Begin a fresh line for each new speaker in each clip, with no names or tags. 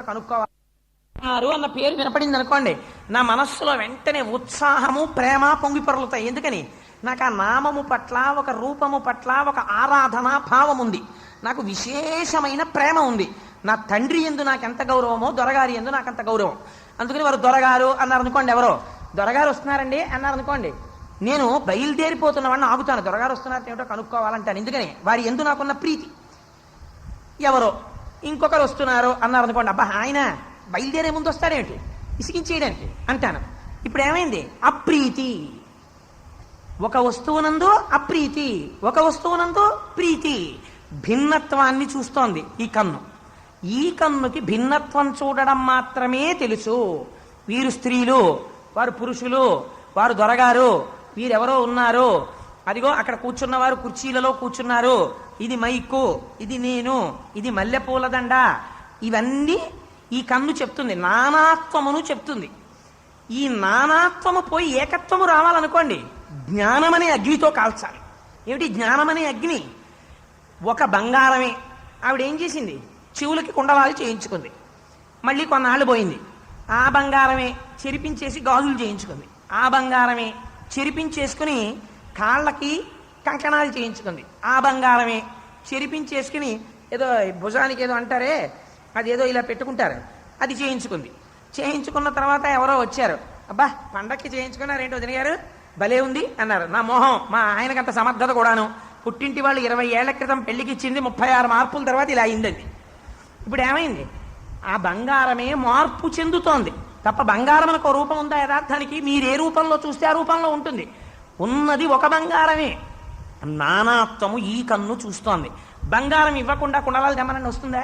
కనుక్కోవాలి అన్న పేరు వినపడింది అనుకోండి, నా మనస్సులో వెంటనే ఉత్సాహము ప్రేమ పొంగి పొరలుతాయి. ఎందుకని? నాకు ఆ నామము పట్ల, ఒక రూపము పట్ల ఒక ఆరాధన భావం ఉంది. నాకు విశేషమైన ప్రేమ ఉంది. నా తండ్రి యందు నాకు ఎంత గౌరవమో దొరగారి యందు నాకు అంత గౌరవం. అందుకని వారు దొరగారు అన్నారు అనుకోండి, ఎవరో దొరగారు వస్తున్నారండి అన్నారు అనుకోండి, నేను బయలుదేరిపోతున్న వాడిని ఆగుతాను. దొరగారు వస్తున్నారు ఏమిటో కనుక్కోవాలంటాను. ఎందుకని? వారి యందు నాకున్న ప్రీతి. ఎవరో ఇంకొకరు వస్తున్నారు అన్నారు అనుకోండి, అబ్బా ఆయన బయలుదేరే ముందు వస్తాడేమిటి ఇసిగించేయడానికి అంటాను. ఇప్పుడు ఏమైంది? అప్రీతి. ఒక వస్తువునందు అప్రీతి, ఒక వస్తువునందు ప్రీతి. భిన్నత్వాన్ని చూస్తోంది ఈ కన్ను. ఈ కన్నుకి భిన్నత్వం చూడడం మాత్రమే తెలుసు. వీరు స్త్రీలు, వారు పురుషులు, వారు దొరగారు, వీరెవరో ఉన్నారు, అదిగో అక్కడ కూర్చున్నవారు కుర్చీలలో కూర్చున్నారు, ఇది మైకు, ఇది నేను, ఇది మల్లెపూలదండ, ఇవన్నీ ఈ కన్ను చెప్తుంది. నానాత్వమును చెప్తుంది. ఈ నానాత్వము పోయి ఏకత్వము రావాలనుకోండి, జ్ఞానమనే అగ్నితో కాల్చాలి. ఏమిటి జ్ఞానమనే అగ్ని? ఒక బంగారమే. ఆవిడ ఏం చేసింది? చెవులకి కుండలాలు చేయించుకుంది. మళ్ళీ కొన్నాళ్ళు పోయింది, ఆ బంగారమే చెరిపించేసి గాజులు చేయించుకుంది. ఆ బంగారమే చెరిపించేసుకుని కాళ్ళకి కంకణాలు చేయించుకుంది. ఆ బంగారమే చెరిపించేసుకుని ఏదో భుజానికి ఏదో అంటారే, అదేదో ఇలా పెట్టుకుంటారు, అది చేయించుకుంది. చేయించుకున్న తర్వాత ఎవరో వచ్చారు, అబ్బా పండక్కి చేయించుకున్నారు ఏంటో వదిన గారు, భలే ఉంది అన్నారు. నా మోహం, మా ఆయనకంత సమర్థత కూడాను. పుట్టింటి వాళ్ళు 20 ఏళ్ల క్రితం పెళ్లికి ఇచ్చింది, 36 మార్పుల తర్వాత ఇలా అయిందండి. ఇప్పుడు ఏమైంది? ఆ బంగారమే మార్పు చెందుతోంది తప్ప బంగారం ఒక రూపం ఉందా యథార్థానికి? మీరు ఏ రూపంలో చూస్తే ఆ రూపంలో ఉంటుంది. ఉన్నది ఒక బంగారమే. నానాత్వము ఈ కన్ను చూస్తోంది. బంగారం ఇవ్వకుండా కుండలాలు తెమ్మనండి వస్తుందా?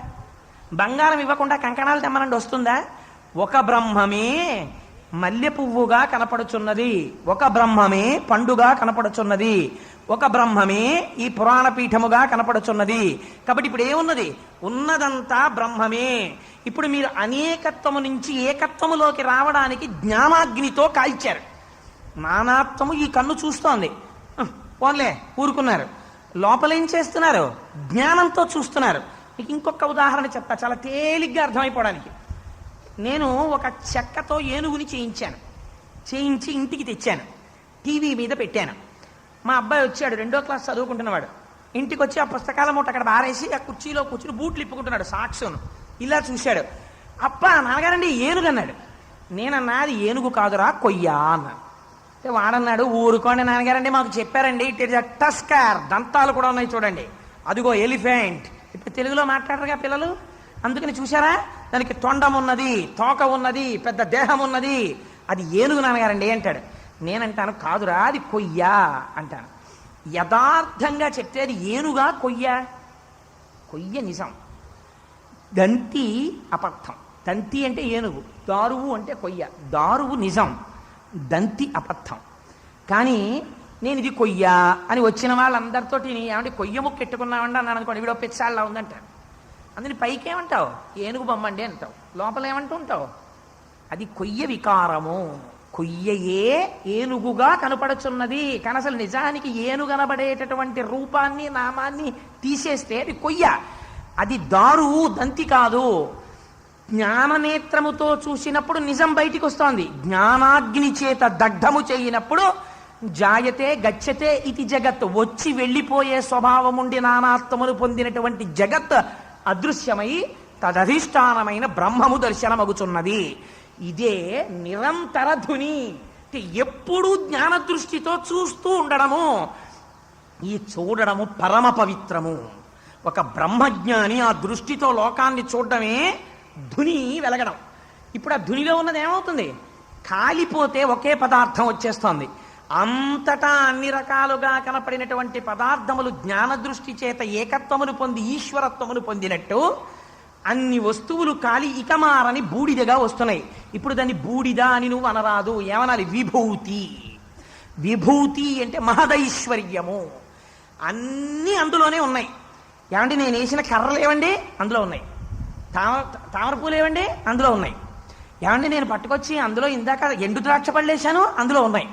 బంగారం ఇవ్వకుండా కంకణాలు తెమ్మనండి వస్తుందా? ఒక బ్రహ్మమే మల్లె పువ్వుగా కనపడుచున్నది, ఒక బ్రహ్మమే పండుగా కనపడుచున్నది, ఒక బ్రహ్మమే ఈ పురాణ పీఠముగా కనపడుచున్నది. కాబట్టి ఇప్పుడు ఏమున్నది? ఉన్నదంతా బ్రహ్మమే. ఇప్పుడు మీరు అనేకత్వము నుంచి ఏకత్వములోకి రావడానికి జ్ఞానాగ్నితో కాల్చారు. నానాత్వము ఈ కన్ను చూస్తోంది, పోన్లే ఊరుకున్నారు. లోపలేం చేస్తున్నారు? జ్ఞానంతో చూస్తున్నారు. మీకు ఇంకొక ఉదాహరణ చెప్తా, చాలా తేలిగ్గా అర్థమైపోవడానికి. నేను ఒక చెక్కతో ఏనుగుని చేయించి ఇంటికి తెచ్చాను, టీవీ మీద పెట్టాను. మా అబ్బాయి వచ్చాడు, 2వ క్లాస్ చదువుకుంటున్నవాడు. ఇంటికి వచ్చి ఆ పుస్తకాల మూట అక్కడ బారేసి ఆ కుర్చీలో కూర్చుని బూట్లు ఇప్పుకుంటున్నాడు, సాక్సును ఇలా చూశాడు. అప్ప నాన్నగారండి ఏనుగు అన్నాడు. నేనన్నా అది ఏనుగు కాదురా కొయ్యా అన్నాను. వాడన్నాడు, ఊరుకోండి నాన్నగారండి మాకు చెప్పారండి, ఇట్ ఇస్ అ టస్కర్, దంతాలు కూడా ఉన్నాయి చూడండి, అదిగో ఎలిఫెంట్. ఇప్పుడు తెలుగులో మాట్లాడరుగా పిల్లలు, అందుకని చూసారా దానికి తొండం ఉన్నది, తోక ఉన్నది, పెద్ద దేహం ఉన్నది, అది ఏనుగు నాన్నగారండి అంటాడు. నేనంటాను కాదురా అది కొయ్యా అంటాను. యథార్థంగా చెప్తే అది ఏనుగా కొయ్యా? కొయ్య నిజం, దంతి అబద్ధం. దంతి అంటే ఏనుగు, దారువు అంటే కొయ్య. దారువు నిజం, దంతి అబద్ధం. కానీ నేను ఇది కొయ్యా అని వచ్చిన వాళ్ళందరితోటి ఏమంటే కొయ్య ముక్క ఎట్టుకున్నామండి అన్నాను అనుకోండి, వీడో పెచ్చాళ్ళ ఉందంటారు. అందుని పైకి ఏమంటావు? ఏనుగు బొమ్మండి అంటావు, లోపల ఏమంటూ ఉంటావు? అది కొయ్య వికారము. కొయ్యయే ఏనుగుగా కనపడుచున్నది. కానీ అసలు నిజానికి ఏనుగనబడేటటువంటి రూపాన్ని నామాన్ని తీసేస్తే అది కొయ్య, అది దారువు, దంతి కాదు. జ్ఞాననేత్రముతో చూసినప్పుడు నిజం బయటికి వస్తోంది. జ్ఞానాగ్ని చేత దగ్ధము చేయనప్పుడు జాయతే గచ్చతే ఇది జగత్, వచ్చి వెళ్ళిపోయే స్వభావం ఉండి నానాత్మను పొందినటువంటి జగత్ అదృశ్యమై తదధిష్టానమైన బ్రహ్మము దర్శనమగుచున్నది. ఇదే నిరంతర ధుని. ఎప్పుడూ జ్ఞాన దృష్టితో చూస్తూ ఉండడము. ఈ చూడడము పరమ పవిత్రము. ఒక బ్రహ్మజ్ఞాని ఆ దృష్టితో లోకాన్ని చూడడమే ధుని వెలగడం. ఇప్పుడు ఆ ధునిలో ఉన్నది ఏమవుతుంది? కాలిపోతే ఒకే పదార్థం వచ్చేస్తోంది. అంతటా అన్ని రకాలుగా కనపడినటువంటి పదార్థములు జ్ఞాన దృష్టి చేత ఏకత్వమును పొంది ఈశ్వరత్వమును పొందినట్టు అన్ని వస్తువులు కాలి ఇకమారని బూడిదగా వస్తున్నాయి. ఇప్పుడు దాన్ని బూడిద అని నువ్వు అనరాదు, ఏమనాలి? విభూతి. విభూతి అంటే మహదైశ్వర్యము. అన్నీ అందులోనే ఉన్నాయి. ఏమంటే నేను వేసిన కర్రలు ఏవండి అందులో ఉన్నాయి, తామరపూలు ఏవండి అందులో ఉన్నాయి, ఏమంటే నేను పట్టుకొచ్చి అందులో ఇందాక ఎండు ద్రాక్ష పళ్ళేశాను అందులో ఉన్నాయి.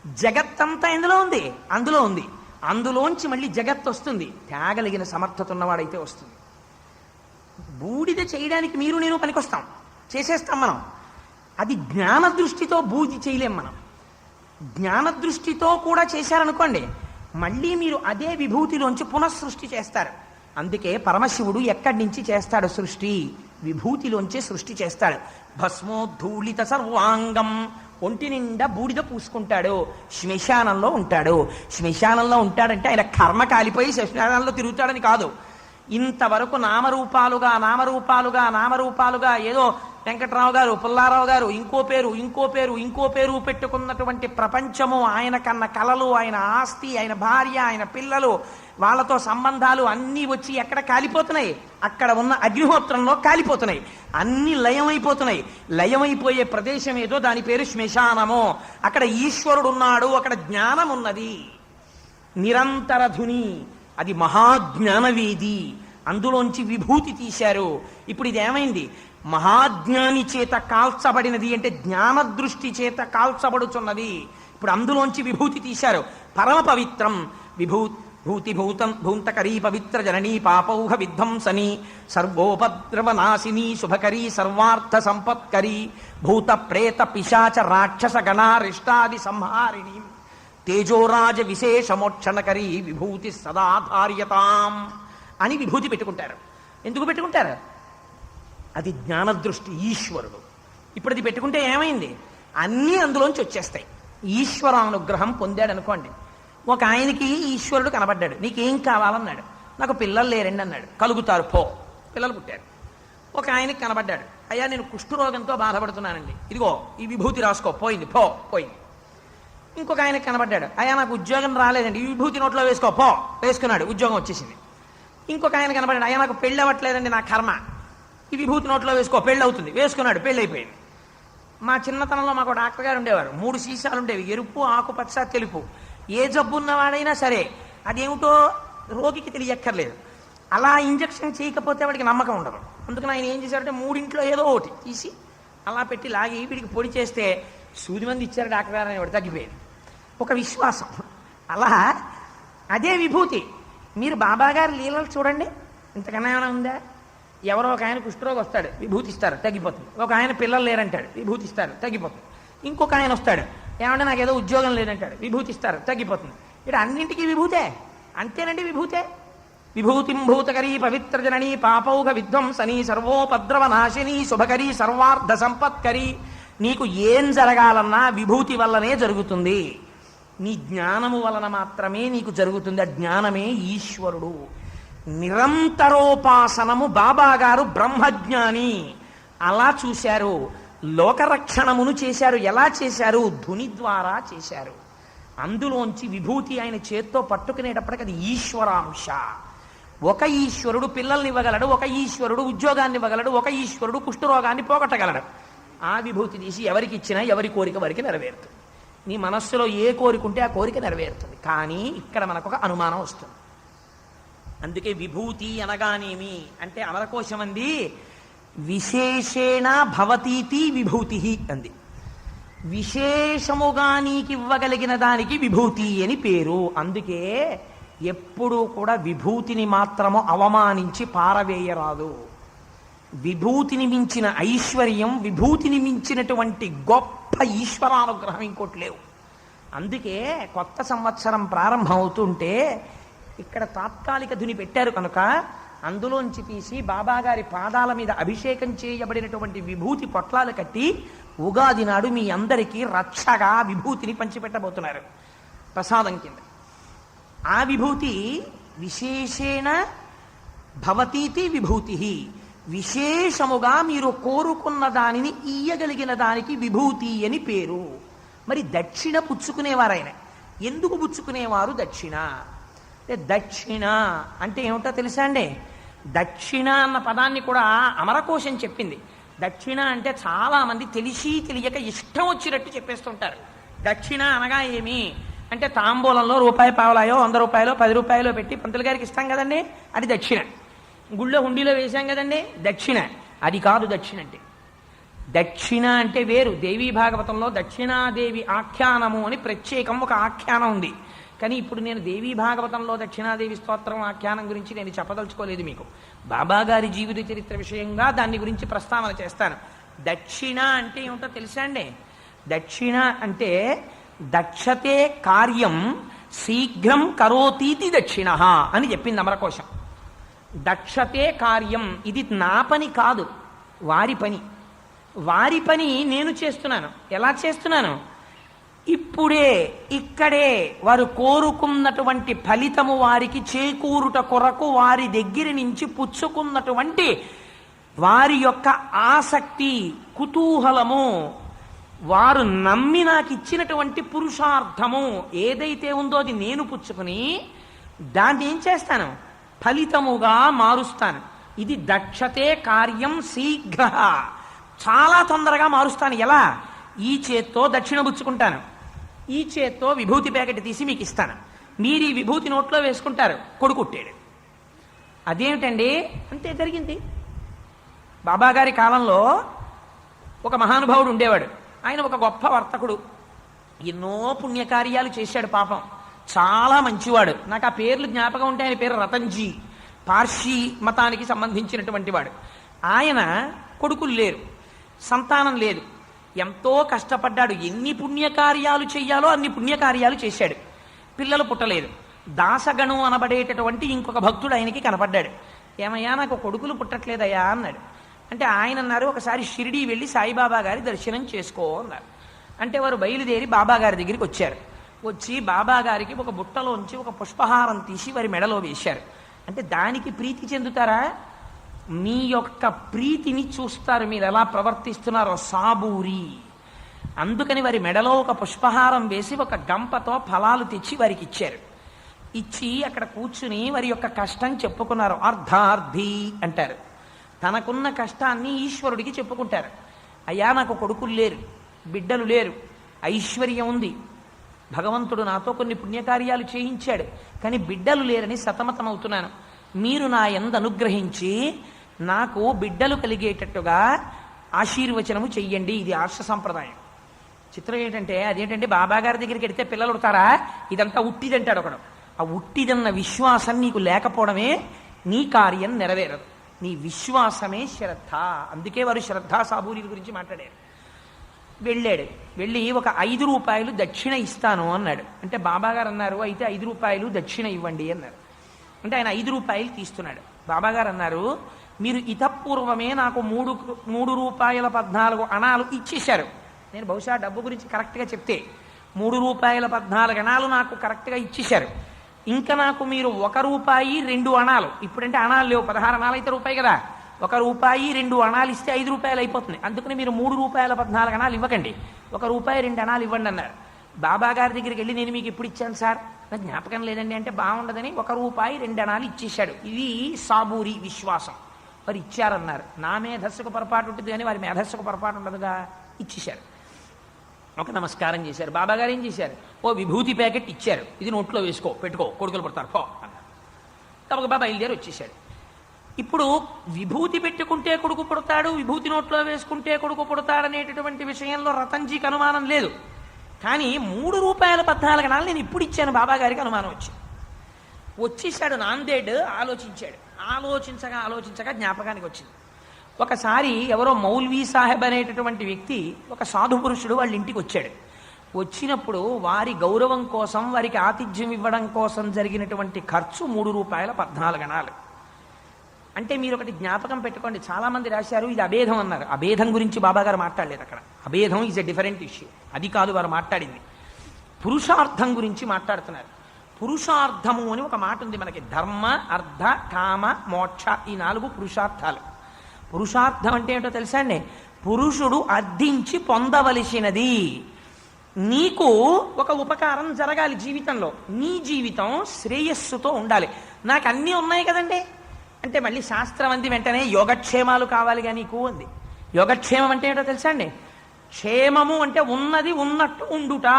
జగత్తంతా ఎందులో ఉంది? అందులో ఉంది. అందులోంచి మళ్ళీ జగత్ వస్తుంది. త్యాగలిగిన సమర్థత ఉన్నవాడైతే వస్తుంది. బూడిద చేయడానికి మీరు నేను పనికొస్తాం, చేసేస్తాం మనం. అది జ్ఞాన దృష్టితో బూది చేయలేం మనం. జ్ఞాన దృష్టితో కూడా చేశారనుకోండి, మళ్ళీ మీరు అదే విభూతిలోంచి పునఃసృష్టి చేస్తారు. అందుకే పరమశివుడు ఎక్కడి నుంచి చేస్తాడు సృష్టి? విభూతిలోంచి సృష్టి చేస్తాడు. భస్మోద్ధూళిత సర్వాంగం, ఒంటి నిండా బూడిద పూసుకుంటాడు, శ్మశానంలో ఉంటాడు. శ్మశానంలో ఉంటాడంటే ఆయన కర్మ కాలిపోయి శ్మశానంలో తిరుగుతాడని కాదు. ఇంతవరకు నామరూపాలుగా నామరూపాలుగా నామరూపాలుగా ఏదో వెంకట్రావు గారు, పుల్లారావు గారు, ఇంకో పేరు ఇంకో పేరు ఇంకో పేరు పెట్టుకున్నటువంటి ప్రపంచము, ఆయన కన్న కలలు, ఆయన ఆస్తి, ఆయన భార్య, ఆయన పిల్లలు, వాళ్ళతో సంబంధాలు అన్నీ వచ్చి ఎక్కడ కాలిపోతున్నాయి? అక్కడ ఉన్న అగ్నిహోత్రంలో కాలిపోతున్నాయి. అన్ని లయమైపోతున్నాయి. లయమైపోయే ప్రదేశం ఏదో దాని పేరు శ్మశానము. అక్కడ ఈశ్వరుడు ఉన్నాడు, అక్కడ జ్ఞానం ఉన్నది, నిరంతర ధుని, అది మహాజ్ఞానవేది. అందులోంచి విభూతి తీశారు. ఇప్పుడు ఇది ఏమైంది? మహాజ్ఞాని చేత కాల్చబడినది అంటే జ్ఞాన దృష్టి చేత కాల్చబడుచున్నది. ఇప్పుడు అందులోంచి విభూతి తీశారు. పరమ పవిత్రం భూతి భూంతకరీ పవిత్ర జననీ పాపౌహ విధ్వంసని సర్వోపద్రవనాశిని శుభకరీ సర్వార్థ సంపత్కరీ భూత ప్రేత పిశాచ రాక్షస గణారిష్టాది సంహారిణి తేజోరాజ విశేషమోక్షణకరీ విభూతి సదాధార్యతాం అని విభూతి పెట్టుకుంటారు. ఎందుకు పెట్టుకుంటారు? అది జ్ఞానదృష్టి, ఈశ్వరుడు. ఇప్పుడు అది పెట్టుకుంటే ఏమైంది? అన్నీ అందులోంచి వచ్చేస్తాయి. ఈశ్వరానుగ్రహం పొందాడు అనుకోండి. ఒక ఆయనకి ఈశ్వరుడు కనబడ్డాడు, నీకేం కావాలన్నాడు. నాకు పిల్లలు లేరండి అన్నాడు. కలుగుతారు, పో, పిల్లలు పుట్టారు. ఒక ఆయనకి కనబడ్డాడు, అయ్యా నేను కుష్ఠరోగంతో బాధపడుతున్నానండి, ఇదిగో ఈ విభూతి రాసుకో, పోయింది, పో, పోయింది. ఇంకొక ఆయనకి కనబడ్డాడు, అయ్యా నాకు ఉద్యోగం రాలేదండి, ఈ విభూతి నోట్లో వేసుకో, పో, వేసుకున్నాడు, ఉద్యోగం వచ్చేసింది. ఇంకొక ఆయన కనబడ్డాడు, అయ్యా నాకు పెళ్ళి అవ్వట్లేదండి, నా కర్మ, ఈ విభూతి నోట్లో వేసుకో, పెళ్ళి అవుతుంది, వేసుకున్నాడు, పెళ్ళి అయిపోయింది. మా చిన్నతనంలో మాకు డాక్టర్ గారు ఉండేవారు, 3 సీసాలు ఉండేవి, ఎరుపు, ఆకుపచ్చ, తెలుపు. ఏ జబ్బు ఉన్నవాడైనా సరే అదేమిటో రోగికి తెలియక్కర్లేదు. అలా ఇంజక్షన్ చేయకపోతే వాడికి నమ్మకం ఉండదు. అందుకని ఆయన ఏం చేశారంటే 3 ఏదో ఒకటి తీసి అలా పెట్టి లాగి వీడికి పొడి చేస్తే సూది మంది ఇచ్చారు డాక్టర్ గారు అని వాడు తగ్గిపోయేది. ఒక విశ్వాసం. అలా అదే విభూతి. మీరు బాబాగారి లీలలు చూడండి, ఇంతకన్నా ఏమైనా ఉందా? ఎవరో ఒక ఆయన కుష్ఠరోగి వస్తాడు, విభూతి ఇస్తారు, తగ్గిపోతుంది. ఒక ఆయన పిల్లలు లేరంటాడు, విభూతి ఇస్తారు, తగ్గిపోతుంది. ఇంకొక ఆయన వస్తాడు, ఏమంటే నాకు ఏదో ఉద్యోగం లేదంటాడు, విభూతి ఇస్తారు, తగ్గిపోతుంది. ఇక్కడ అన్నింటికీ విభూతే. అంతేనండి విభూతే. విభూతిం భూతకరీ పవిత్ర జననీ పాపౌఘ విధ్వంసని సర్వోపద్రవ నాశిని శుభకరీ సర్వార్థ సంపత్కరీ. నీకు ఏం జరగాలన్నా విభూతి వల్లనే జరుగుతుంది. నీ జ్ఞానము వలన మాత్రమే నీకు జరుగుతుంది. ఆ జ్ఞానమే ఈశ్వరుడు. నిరంతరోపాసనము బాబాగారు బ్రహ్మజ్ఞాని అలా చూశారు. లోకరక్షణమును చేశారు. ఎలా చేశారు? ధుని ద్వారా చేశారు. అందులోంచి విభూతి ఆయన చేత్తో పట్టుకునేటప్పటికి అది ఈశ్వరాంశ. ఒక ఈశ్వరుడు పిల్లల్ని ఇవ్వగలడు, ఒక ఈశ్వరుడు ఉద్యోగాన్ని ఇవ్వగలడు, ఒక ఈశ్వరుడు కుష్ఠరోగాన్ని పోగొట్టగలడు. ఆ విభూతి తీసి ఎవరికి ఇచ్చినా ఎవరి కోరిక వారికి నెరవేరుతుంది. నీ మనస్సులో ఏ కోరిక ఉంటే ఆ కోరిక నెరవేరుతుంది. కానీ ఇక్కడ మనకు ఒక అనుమానం వస్తుంది. అందుకే విభూతి అనగానేమి అంటే అమరకోశం అంది విశేషేణ భవతీతి విభూతి అంది. విశేషముగా నీకు ఇవ్వగలిగిన దానికి విభూతి అని పేరు. అందుకే ఎప్పుడూ కూడా విభూతిని మాత్రము అవమానించి పారవేయరాదు. విభూతిని మించిన ఐశ్వర్యం, విభూతిని మించినటువంటి గొప్ప ఈశ్వరానుగ్రహం ఇంకోటి లేవు. అందుకే కొత్త సంవత్సరం ప్రారంభమవుతుంటే ఇక్కడ తాత్కాలిక ధుని పెట్టారు కనుక అందులోంచి తీసి బాబాగారి పాదాల మీద అభిషేకం చేయబడినటువంటి విభూతి పొట్లాలు కట్టి ఉగాది నాడు మీ అందరికీ రక్షగా విభూతిని పంచిపెట్టబోతున్నారు ప్రసాదం కింద. ఆ విభూతి విశేషేణ భవతీతి విభూతి. విశేషముగా మీరు కోరుకున్న దానిని ఇయ్యగలిగిన దానికి విభూతి అని పేరు. మరి దక్షిణ పుచ్చుకునేవారాయన. ఎందుకు పుచ్చుకునేవారు దక్షిణ? దక్షిణ అంటే ఏమిటో తెలుసా అండి? దక్షిణ అన్న పదాన్ని కూడా అమరకోశం చెప్పింది. దక్షిణ అంటే చాలా మంది తెలిసి తెలియక ఇష్టం వచ్చినట్టు చెప్పేస్తుంటారు. దక్షిణ అనగా ఏమి అంటే తాంబూలంలో రూపాయి పావలాయో 100 రూపాయలో 10 రూపాయలో పెట్టి పంతులు గారికి ఇస్తాం కదండి, అది దక్షిణ. గుళ్ళో హుండీలో వేశాం కదండి, దక్షిణ. అది కాదు దక్షిణ అంటే. దక్షిణ అంటే వేరు. దేవీ భాగవతంలో దక్షిణాదేవి ఆఖ్యానము అని ప్రత్యేకం ఒక ఆఖ్యానం ఉంది. కానీ ఇప్పుడు నేను దేవీ భాగవతంలో దక్షిణాదేవి స్తోత్రం ఆఖ్యానం గురించి నేను చెప్పదలుచుకోలేదు మీకు. బాబాగారి జీవిత చరిత్ర విషయంగా దాని గురించి ప్రస్తావన చేస్తాను. దక్షిణ అంటే ఏమిటో తెలుసా అండి? దక్షిణ అంటే దక్షతే కార్యం శీఘ్రం కరోతీతి దక్షిణ అని చెప్పింది అమరకోశం. దక్షతే కార్యం, ఇది నా పని కాదు, వారి పని. వారి పని నేను చేస్తున్నాను. ఎలా చేస్తున్నాను? ఇప్పుడే ఇక్కడే వారు కోరుకున్నటువంటి ఫలితము వారికి చేకూరుట కొరకు వారి దగ్గర నుంచి పుచ్చుకున్నటువంటి వారి యొక్క ఆసక్తి, కుతూహలము, వారు నమ్మి నాకు ఇచ్చినటువంటి పురుషార్థము ఏదైతే ఉందో అది నేను పుచ్చుకుని దాన్ని ఏం చేస్తాను? ఫలితముగా మారుస్తాను. ఇది దక్షతే కార్యం శీఘ్ర, చాలా తొందరగా మారుస్తాను. ఎలా? ఈ చేత్తో దక్షిణ పుచ్చుకుంటాను, ఈ చేత్తో విభూతి ప్యాకెట్ తీసి మీకు ఇస్తాను, మీరు ఈ విభూతి నోట్లో వేసుకుంటారు, కొడుకుట్టాడు. అదేమిటండి? అంతే జరిగింది. బాబాగారి కాలంలో ఒక మహానుభావుడు ఉండేవాడు. ఆయన ఒక గొప్ప వర్తకుడు, ఎన్నో పుణ్యకార్యాలు చేశాడు. పాపం చాలా మంచివాడు. నాకు ఆ పేర్లు జ్ఞాపకం ఉంటే ఆయన పేరు రతన్జీ, పార్సీ మతానికి సంబంధించినటువంటి వాడు. ఆయన కొడుకులు లేరు, సంతానం లేదు, ఎంతో కష్టపడ్డాడు. ఎన్ని పుణ్యకార్యాలు చెయ్యాలో అన్ని పుణ్యకార్యాలు చేశాడు. పిల్లలు పుట్టలేదు. దాసగణం అనబడేటటువంటి ఇంకొక భక్తుడు ఆయనకి కనపడ్డాడు. ఏమయ్యా నాకు కొడుకులు పుట్టట్లేదయ్యా అన్నాడు. అంటే ఆయన అన్నారు, ఒకసారి షిరిడీ వెళ్ళి సాయిబాబా గారి దర్శనం చేసుకో అన్నారు. అంటే వారు బయలుదేరి బాబాగారి దగ్గరికి వచ్చారు. వచ్చి బాబాగారికి ఒక బుట్టలోంచి ఒక పుష్పహారం తీసి వారి మెడలో వేశారు. అంటే దానికి ప్రీతి చెందుతారా? మీ యొక్క ప్రీతిని చూస్తారు, మీరు ఎలా ప్రవర్తిస్తున్నారో సాబూరి. అందుకని వారి మెడలో ఒక పుష్పహారం వేసి ఒక గంపతో ఫలాలు తెచ్చి వారికి ఇచ్చారు. ఇచ్చి అక్కడ కూర్చుని వారి యొక్క కష్టం చెప్పుకున్నారు. అర్ధార్థి అంటారు. తనకున్న కష్టాన్ని ఈశ్వరుడికి చెప్పుకుంటారు. అయ్యా నాకు కొడుకులు లేరు, బిడ్డలు లేరు, ఐశ్వర్యం ఉంది, భగవంతుడు నాతో కొన్ని పుణ్యకార్యాలు చేయించాడు, కానీ బిడ్డలు లేరని సతమతమవుతున్నాను. మీరు నా యందు అనుగ్రహించి నాకు బిడ్డలు కలిగేటట్టుగా ఆశీర్వచనము చెయ్యండి. ఇది ఆర్ష సంప్రదాయం. చిత్రం ఏంటంటే అదేంటంటే బాబాగారి దగ్గరికి వెడితే పిల్లలు ఉడతారా? ఇదంతా ఉట్టిదంటాడు ఒకడు. ఆ ఉట్టిదన్న విశ్వాసం నీకు లేకపోవడమే నీ కార్యం నెరవేరదు. నీ విశ్వాసమే శ్రద్ధ. అందుకే వారు శ్రద్ధా సాబూరి గురించి మాట్లాడారు. వెళ్ళాడు. వెళ్ళి ఒక 5 రూపాయలు దక్షిణ ఇస్తాను అన్నాడు. అంటే బాబాగారు అన్నారు, అయితే 5 రూపాయలు దక్షిణ ఇవ్వండి అన్నారు. అంటే ఆయన 5 రూపాయలు తీస్తున్నాడు. బాబాగారు అన్నారు, మీరు ఇతపూర్వమే నాకు 3 రూపాయల 14 అణాలు ఇచ్చేశారు. నేను బహుశా డబ్బు గురించి కరెక్ట్గా చెప్తే 3 రూపాయల 14 అణాలు నాకు కరెక్ట్గా ఇచ్చేశారు. ఇంకా నాకు మీరు 1 రూపాయి 2 అణాలు, ఇప్పుడంటే అణాలు లేవు, 16 అణాలు అయితే రూపాయి కదా, 1 రూపాయి 2 అణాలు ఇస్తే 5 రూపాయలు అయిపోతుంది. అందుకని మీరు 3 రూపాయల 14 అణాలు ఇవ్వకండి, 1 రూపాయి 2 అణాలు ఇవ్వండి అన్నారు. బాబాగారి దగ్గరికి వెళ్ళి నేను మీకు ఎప్పుడు ఇచ్చాను సార్, నాకు జ్ఞాపకం లేదండి అంటే బాగుండదని 1 రూపాయి 2 అణాలు ఇచ్చేశాడు. ఇది సాబూరి విశ్వాసం. వారు ఇచ్చారన్నారు. నా మేధస్సుకు పొరపాటు ఉంటుంది కానీ వారి మేధస్సుకు పొరపాటు ఉండదుగా. ఇచ్చేశారు. ఒక నమస్కారం చేశారు. బాబాగారు ఏం చేశారు? ఓ విభూతి ప్యాకెట్ ఇచ్చారు, ఇది నోట్లో వేసుకో, పెట్టుకో, కొడుకులు పడతారు పో అన్నారు. కాబట్టి బాబా బయలుదేరి వచ్చేసాడు. ఇప్పుడు విభూతి పెట్టుకుంటే కొడుకు పుడతాడు, విభూతి నోట్లో వేసుకుంటే కొడుకు పుడతాడనేటటువంటి విషయంలో రతన్జీకి అనుమానం లేదు. కానీ 3 రూపాయల 14 అణాలు నేను ఇప్పుడు ఇచ్చాను బాబాగారికి అనుమానం వచ్చింది. వచ్చేసాడు నాందేడ్. ఆలోచించాడు. ఆలోచించగా జ్ఞాపకానికి వచ్చింది. ఒకసారి ఎవరో మౌల్వీ సాహెబ్ అనేటటువంటి వ్యక్తి, ఒక సాధు పురుషుడు వాళ్ళ ఇంటికి వచ్చాడు. వచ్చినప్పుడు వారి గౌరవం కోసం, వారికి ఆతిథ్యం ఇవ్వడం కోసం జరిగినటువంటి ఖర్చు 3 రూపాయల 14 అణాలు. అంటే మీరు ఒకటి జ్ఞాపకం పెట్టుకోండి, చాలామంది రాశారు ఇది అభేదం అన్నారు. అభేదం గురించి బాబాగారు మాట్లాడలేదు అక్కడ. అభేదం ఈజ్ ఎ డిఫరెంట్ ఇష్యూ, అది కాదు వారు మాట్లాడింది. పురుషార్థం గురించి మాట్లాడుతున్నారు. పురుషార్థము అని ఒక మాట ఉంది మనకి. ధర్మ, అర్థ, కామ, మోక్ష, ఈ 4 పురుషార్థాలు. పురుషార్థం అంటే ఏంటో తెలుసా అండి? పురుషుడు అర్థించి పొందవలసినది. నీకు ఒక ఉపకారం జరగాలి జీవితంలో, నీ జీవితం శ్రేయస్సుతో ఉండాలి. నాకు అన్నీ ఉన్నాయి కదండి అంటే మళ్ళీ శాస్త్రం అంది వెంటనే యోగక్షేమాలు కావాలిగా నీకు అంది. యోగక్షేమం అంటే ఏంటో తెలుసా అండి? క్షేమము అంటే ఉన్నది ఉన్నట్టు ఉండుట.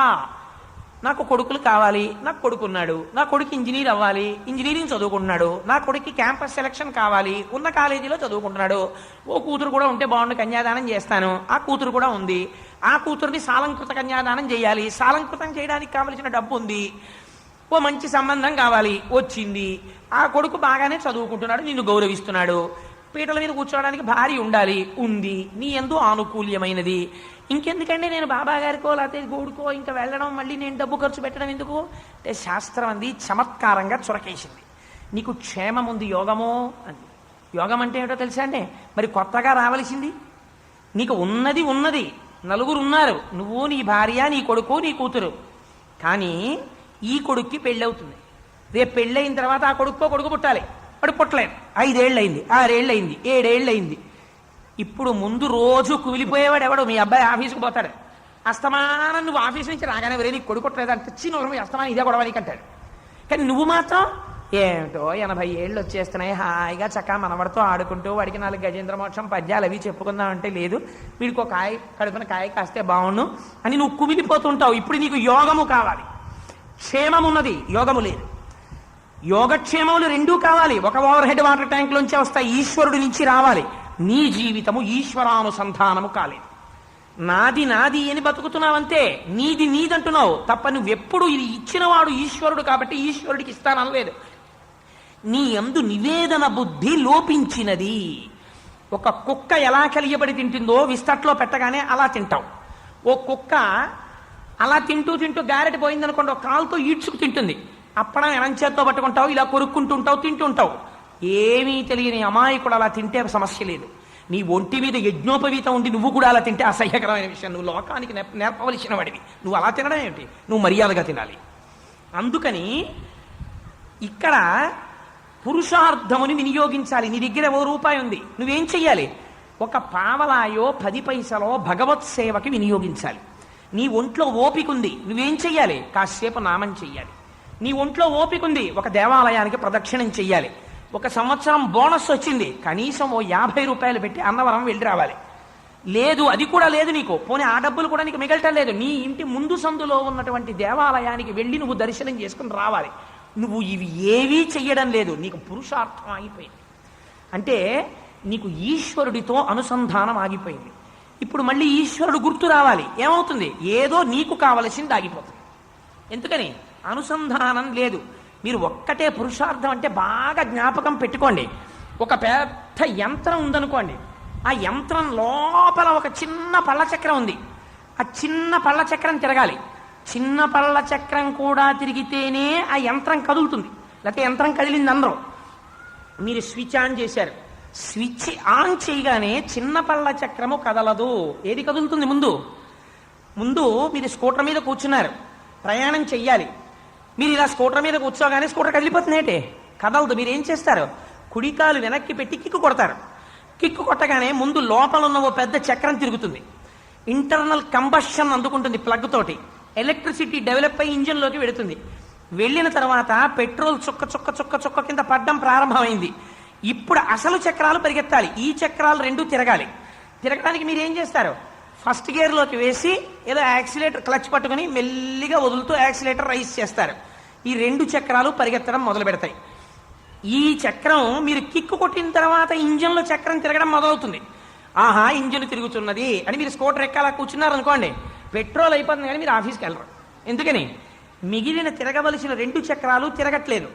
నాకు కొడుకులు కావాలి, నాకు కొడుకున్నాడు, నా కొడుకు ఇంజనీర్ అవ్వాలి, ఇంజనీరింగ్ చదువుకుంటున్నాడు, నా కొడుక్కి క్యాంపస్ సెలక్షన్ కావాలి, ఉన్న కాలేజీలో చదువుకుంటున్నాడు, ఓ కూతురు కూడా ఉంటే బాగుండు, కన్యాదానం చేస్తాను, ఆ కూతురు కూడా ఉంది, ఆ కూతురుని సాలంకృత కన్యాదానం చేయాలి, సాలంకృతం చేయడానికి కావలసిన డబ్బు ఉంది. ఓ మంచి సంబంధం కావాలి, వచ్చింది. ఆ కొడుకు బాగానే చదువుకుంటున్నాడు, నిన్ను గౌరవిస్తున్నాడు, పీటల మీద కూర్చోవడానికి భార్య ఉండాలి, ఉంది, నీ యందు ఆనుకూల్యమైనది. ఇంకెందుకంటే నేను బాబా గారికో లేకపోతే గోడుకో ఇంకా వెళ్ళడం, మళ్ళీ నేను డబ్బు ఖర్చు పెట్టడం ఎందుకు అంటే శాస్త్రం అంది చమత్కారంగా చొరకేసింది. నీకు క్షేమం ఉంది, యోగమో అంది. యోగం అంటే ఏమిటో తెలుసా అండి? మరి కొత్తగా రావలసింది నీకు ఉన్నది ఉన్నది, నలుగురు ఉన్నారు, నువ్వు, నీ భార్య, నీ కొడుకు, నీ కూతురు. కానీ ఈ కొడుక్కి పెళ్ళవుతుంది. రేపు పెళ్ళయిన తర్వాత ఆ కొడుకు పుట్టాలి, వాడు పుట్టలేదు. 5 ఏళ్ళు అయింది, 6 ఏళ్ళు అయింది, 7 ఏళ్ళు అయింది. ఇప్పుడు ముందు రోజు కుమిలిపోయేవాడు ఎవడు? మీ అబ్బాయి ఆఫీస్కి పోతాడు, అస్తమానం నువ్వు ఆఫీస్ నుంచి రాగానే వరే నీకు కొడుకు పుట్టలేదు అంటే చిన్న అస్తమానం ఇదే గొడవ నీకు అంటాడు. కానీ నువ్వు మాత్రం ఏమిటో 80 ఏళ్ళు వచ్చేస్తున్నాయి, హాయిగా చక్కగా మనవడితో ఆడుకుంటూ వాడికి 4 గజేంద్ర మోక్షం పద్యాలు అవి చెప్పుకుందామంటే లేదు, వీడికి ఒక కాయ కడుపున కాయ కాస్తే బాగుండు అని నువ్వు కుమిలిపోతుంటావు. ఇప్పుడు నీకు యోగము కావాలి, క్షేమం ఉన్నది, యోగము లేదు. యోగక్షేమములు రెండూ కావాలి. ఒక ఓవర్ హెడ్ వాటర్ ట్యాంక్ లోంచి వస్తాయి, ఈశ్వరుడి నుంచి రావాలి. నీ జీవితము ఈశ్వరానుసంధానము కాలేదు. నాది నాది అని బతుకుతున్నావంతే, నీది నీదంటున్నావు తప్ప నువ్వెప్పుడు ఇది ఇచ్చినవాడు ఈశ్వరుడు కాబట్టి ఈశ్వరుడికి ఇస్తాననలేదు. నీ యందు నివేదన బుద్ధి లోపించినది. ఒక కుక్క ఎలా కలియబడి తింటుందో విస్తట్లో పెట్టగానే అలా తింటావు. ఓ కుక్క అలా తింటూ తింటూ గారెటి పోయిందనుకోండి, ఒక కాలుతో ఈడ్చుకు తింటుంది. అప్పడం ఎడంచేత్తో పట్టుకుంటావు, ఇలా కొరుక్కుంటుంటావు, తింటుంటావు. ఏమీ తెలియని అమాయకుడు అలా తింటే సమస్య లేదు. నీ ఒంటి మీద యజ్ఞోపవీతం ఉండి నువ్వు కూడా అలా తింటే అసహ్యకరమైన విషయం. నువ్వు లోకానికి నేర్పవలసిన వాడివి, నువ్వు అలా తినడం ఏమిటి? నువ్వు మర్యాదగా తినాలి. అందుకని ఇక్కడ పురుషార్థముని వినియోగించాలి. నీ దగ్గర ₹1 ఉంది, నువ్వేం చెయ్యాలి? ఒక పావలాయో 10 పైసలో భగవత్ సేవకి వినియోగించాలి. నీ ఒంట్లో ఓపిక ఉంది, నువ్వేం చెయ్యాలి? కాసేపు నామం చెయ్యాలి. నీ ఒంట్లో ఓపిక ఉంది, ఒక దేవాలయానికి ప్రదక్షిణం చెయ్యాలి. ఒక సంవత్సరం బోనస్ వచ్చింది, కనీసం ఓ ₹50 పెట్టి అన్నవరం వెళ్ళి రావాలి. లేదు, అది కూడా లేదు నీకు, పోనీ ఆ డబ్బులు కూడా నీకు మిగలటం లేదు. నీ ఇంటి ముందు సందులో ఉన్నటువంటి దేవాలయానికి వెళ్ళి నువ్వు దర్శనం చేసుకుని రావాలి. నువ్వు ఇవి ఏవీ చెయ్యడం లేదు, నీకు పురుషార్థం ఆగిపోయింది. అంటే నీకు ఈశ్వరుడితో అనుసంధానం ఆగిపోయింది. ఇప్పుడు మళ్ళీ ఈశ్వరుడు గుర్తు రావాలి. ఏమవుతుంది? ఏదో నీకు కావలసింది ఆగిపోతుంది. ఎందుకని? అనుసంధానం లేదు. మీరు ఒక్కటే పురుషార్థం అంటే బాగా జ్ఞాపకం పెట్టుకోండి. ఒక పెద్ద యంత్రం ఉందనుకోండి, ఆ యంత్రం లోపల ఒక చిన్న పళ్ళ చక్రం ఉంది. ఆ చిన్న పళ్ళ చక్రం తిరగాలి. చిన్న పళ్ళ చక్రం కూడా తిరిగితేనే ఆ యంత్రం కదులుతుంది, లేకపోతే యంత్రం కదిలింది అందరూ. మీరు స్విచ్ ఆన్ చేశారు, స్విచ్ ఆన్ చేయగానే చిన్న పళ్ళ చక్రము కదలదు. ఏది కదులుతుంది? ముందు మీరు స్కూటర్ మీద కూర్చున్నారు, ప్రయాణం చెయ్యాలి. మీరు ఇలా స్కూటర్ మీద కూర్చోగానే స్కూటర్ కదిలిపోతుందేంటి? కదలదు. మీరు ఏం చేస్తారు? కుడికాలు వెనక్కి పెట్టి కిక్కు కొడతారు. కిక్కు కొట్టగానే ముందు లోపల ఉన్న ఓ పెద్ద చక్రం తిరుగుతుంది. ఇంటర్నల్ కంబషన్ అందుకుంటుంది ప్లగ్ తోటి. ఎలక్ట్రిసిటీ డెవలప్ అయ్యి ఇంజిన్లోకి వెళుతుంది. వెళ్ళిన తర్వాత పెట్రోల్ చుక్క చుక్క చుక్క చుక్క కింద పడ్డం ప్రారంభమైంది. ఇప్పుడు అసలు చక్రాలు పరిగెత్తాలి. ఈ చక్రాలు 2 తిరగాలి. తిరగడానికి మీరు ఏం చేస్తారు? ఫస్ట్ గేర్లోకి వేసి ఏదో యాక్సిలేటర్ క్లచ్ పట్టుకుని మెల్లిగా వదులుతూ యాక్సిలేటర్ రైస్ చేస్తారు. ఈ 2 చక్రాలు పరిగెత్తడం మొదలు పెడతాయి. ఈ చక్రం మీరు కిక్కు కొట్టిన తర్వాత ఇంజన్లో చక్రం తిరగడం మొదలవుతుంది. ఆహా, ఇంజన్ తిరుగుతున్నది అని మీరు స్కూటర్ ఎక్కాలా కూర్చున్నారు అనుకోండి, పెట్రోల్ అయిపోతుంది కానీ మీరు ఆఫీస్కి వెళ్ళరు. ఎందుకని? మిగిలిన తిరగవలసిన 2 చక్రాలు తిరగట్లేదు.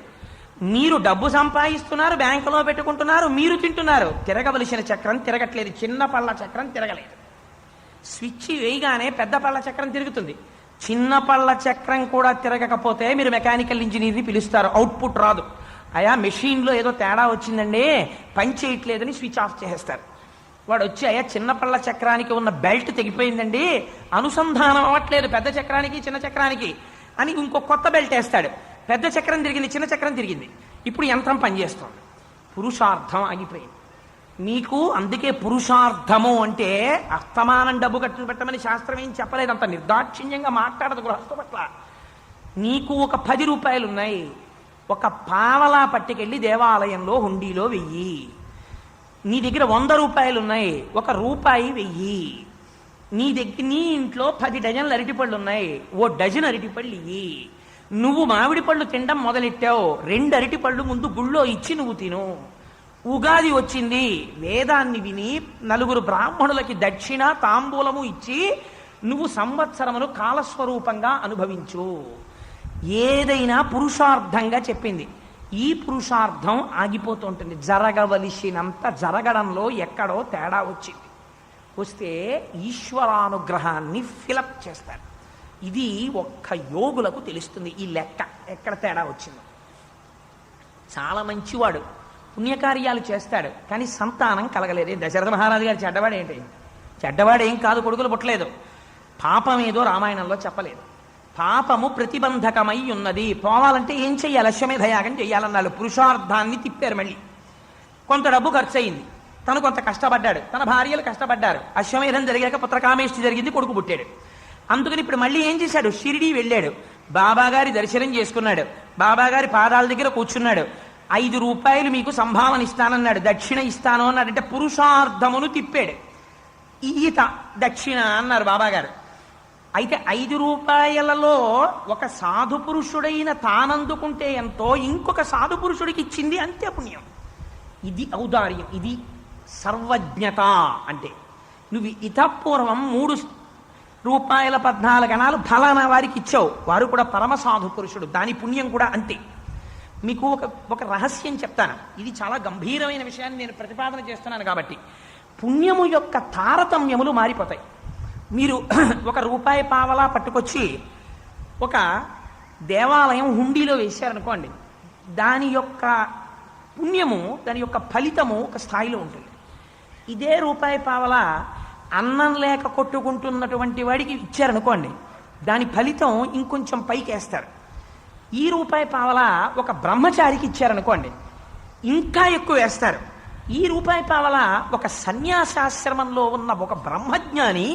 మీరు డబ్బు సంపాదిస్తున్నారు, బ్యాంకులో పెట్టుకుంటున్నారు, మీరు తింటున్నారు, తిరగవలసిన చక్రం తిరగట్లేదు. చిన్న పళ్ళ చక్రం తిరగలేదు. స్విచ్ వేయగానే పెద్ద పళ్ళ చక్రం తిరుగుతుంది. చిన్న పళ్ళ చక్రం కూడా తిరగకపోతే మీరు మెకానికల్ ఇంజనీర్ని పిలుస్తారు, అవుట్పుట్ రాదు. అయా మెషిన్లో ఏదో తేడా వచ్చిందండి, పని చేయట్లేదని స్విచ్ ఆఫ్ చేసేస్తారు. వాడు వచ్చి అయ్యా చిన్న పళ్ళ చక్రానికి ఉన్న బెల్ట్ తెగిపోయిందండి, అనుసంధానం అవ్వట్లేదు పెద్ద చక్రానికి చిన్న చక్రానికి అని ఇంకో కొత్త బెల్ట్ వేస్తాడు. పెద్ద చక్రం తిరిగింది, చిన్న చక్రం తిరిగింది, ఇప్పుడు యంత్రం పనిచేస్తుంది. పురుషార్థం ఆగిపోయింది నీకు. అందుకే పురుషార్థము అంటే అస్తమానం డబ్బు ఖర్చు పెట్టమని శాస్త్రం ఏం చెప్పలేదు. అంత నిర్దాక్షిణ్యంగా మాట్లాడదు గృహస్థు పట్ల. నీకు ఒక ₹10 ఉన్నాయి, ఒక పావలా పట్టుకెళ్ళి దేవాలయంలో హుండీలో వెయ్యి. నీ దగ్గర ₹100 ఉన్నాయి, ఒక రూపాయి వెయ్యి. నీ ఇంట్లో 10 డజన్లు అరటిపళ్ళు ఉన్నాయి, ఓ డజన్ అరటిపళ్ళు ఇయ్యి. నువ్వు మామిడి పళ్ళు తినడం మొదలెట్టావు, 2 అరటిపళ్ళు ముందు గుళ్ళో ఇచ్చి నువ్వు తిను. ఉగాది వచ్చింది, వేదాన్ని విని 4 బ్రాహ్మణులకి దక్షిణ తాంబూలము ఇచ్చి నువ్వు సంవత్సరమును కాలస్వరూపంగా అనుభవించు. ఏదైనా పురుషార్థంగా చెప్పింది. ఈ పురుషార్థం ఆగిపోతూ ఉంటుంది. జరగవలసినంత జరగడంలో ఎక్కడో తేడా వచ్చింది. వస్తే ఈశ్వరానుగ్రహాన్ని ఫిలప్ చేస్తారు. ఇది ఒక్క యోగులకు తెలుస్తుంది ఈ లెక్క ఎక్కడ తేడా వచ్చిందో. చాలా మంచివాడు, పుణ్యకార్యాలు చేస్తాడు, కానీ సంతానం కలగలేదు. దశరథ మహారాజు గారు చెడ్డవాడు ఏంటి? చెడ్డవాడు ఏం కాదు, కొడుకులు పుట్టలేదు. పాపం ఏదో రామాయణంలో చెప్పలేదు. పాపము ప్రతిబంధకమై ఉన్నది, పోవాలంటే ఏం చెయ్యాలి? అశ్వమేధయాగం చెయ్యాలన్నాడు. పురుషార్థాన్ని తిప్పారు. మళ్ళీ కొంత డబ్బు ఖర్చు అయింది, తను కొంత కష్టపడ్డాడు, తన భార్యలు కష్టపడ్డారు. అశ్వమేధం జరిగాక పుత్రకామేష్టి జరిగింది, కొడుకు పుట్టాడు. అందుకని ఇప్పుడు మళ్ళీ ఏం చేశాడు? షిరిడీ వెళ్ళాడు, బాబాగారి దర్శనం చేసుకున్నాడు, బాబాగారి పాదాల దగ్గర కూర్చున్నాడు. 5 రూపాయలు మీకు సంభావన ఇస్తానన్నాడు, దక్షిణ ఇస్తాను అన్నాడు. అంటే పురుషార్థమును తిప్పాడు. ఈత దక్షిణ అన్నారు బాబాగారు. అయితే 5 రూపాయలలో ఒక సాధు పురుషుడైన తానందుకుంటే ఎంతో, ఇంకొక సాధు పురుషుడికి ఇచ్చింది అంతే పుణ్యం. ఇది ఔదార్యం, ఇది సర్వజ్ఞత. అంటే నువ్వు ఇతపూర్వం 3 రూపాయల 14 అణాలు ఫలానా వారికి ఇచ్చావు, వారు కూడా పరమ సాధు పురుషుడు, దాని పుణ్యం కూడా అంతే. మీకు ఒక రహస్యం చెప్తాను, ఇది చాలా గంభీరమైన విషయాన్ని నేను ప్రతిపాదన చేస్తున్నాను కాబట్టి. పుణ్యము యొక్క తారతమ్యములు మారిపోతాయి. మీరు 1 రూపాయి పావలా పట్టుకొచ్చి ఒక దేవాలయం హుండీలో వేశారనుకోండి, దాని యొక్క పుణ్యము, దాని యొక్క ఫలితము ఒక స్థాయిలో ఉంటుంది. ఇదే రూపాయి పావలా అన్నం లేక కొట్టుకుంటున్నటువంటి వాడికి ఇచ్చారనుకోండి, దాని ఫలితం ఇంకొంచెం పైకి వేస్తారు. ఈ రూపాయి పావలా ఒక బ్రహ్మచారికి ఇచ్చారనుకోండి, ఇంకా ఎక్కువ వేస్తారు. ఈ రూపాయి పావలా ఒక సన్యాసాశ్రమంలో ఉన్న ఒక బ్రహ్మజ్ఞాని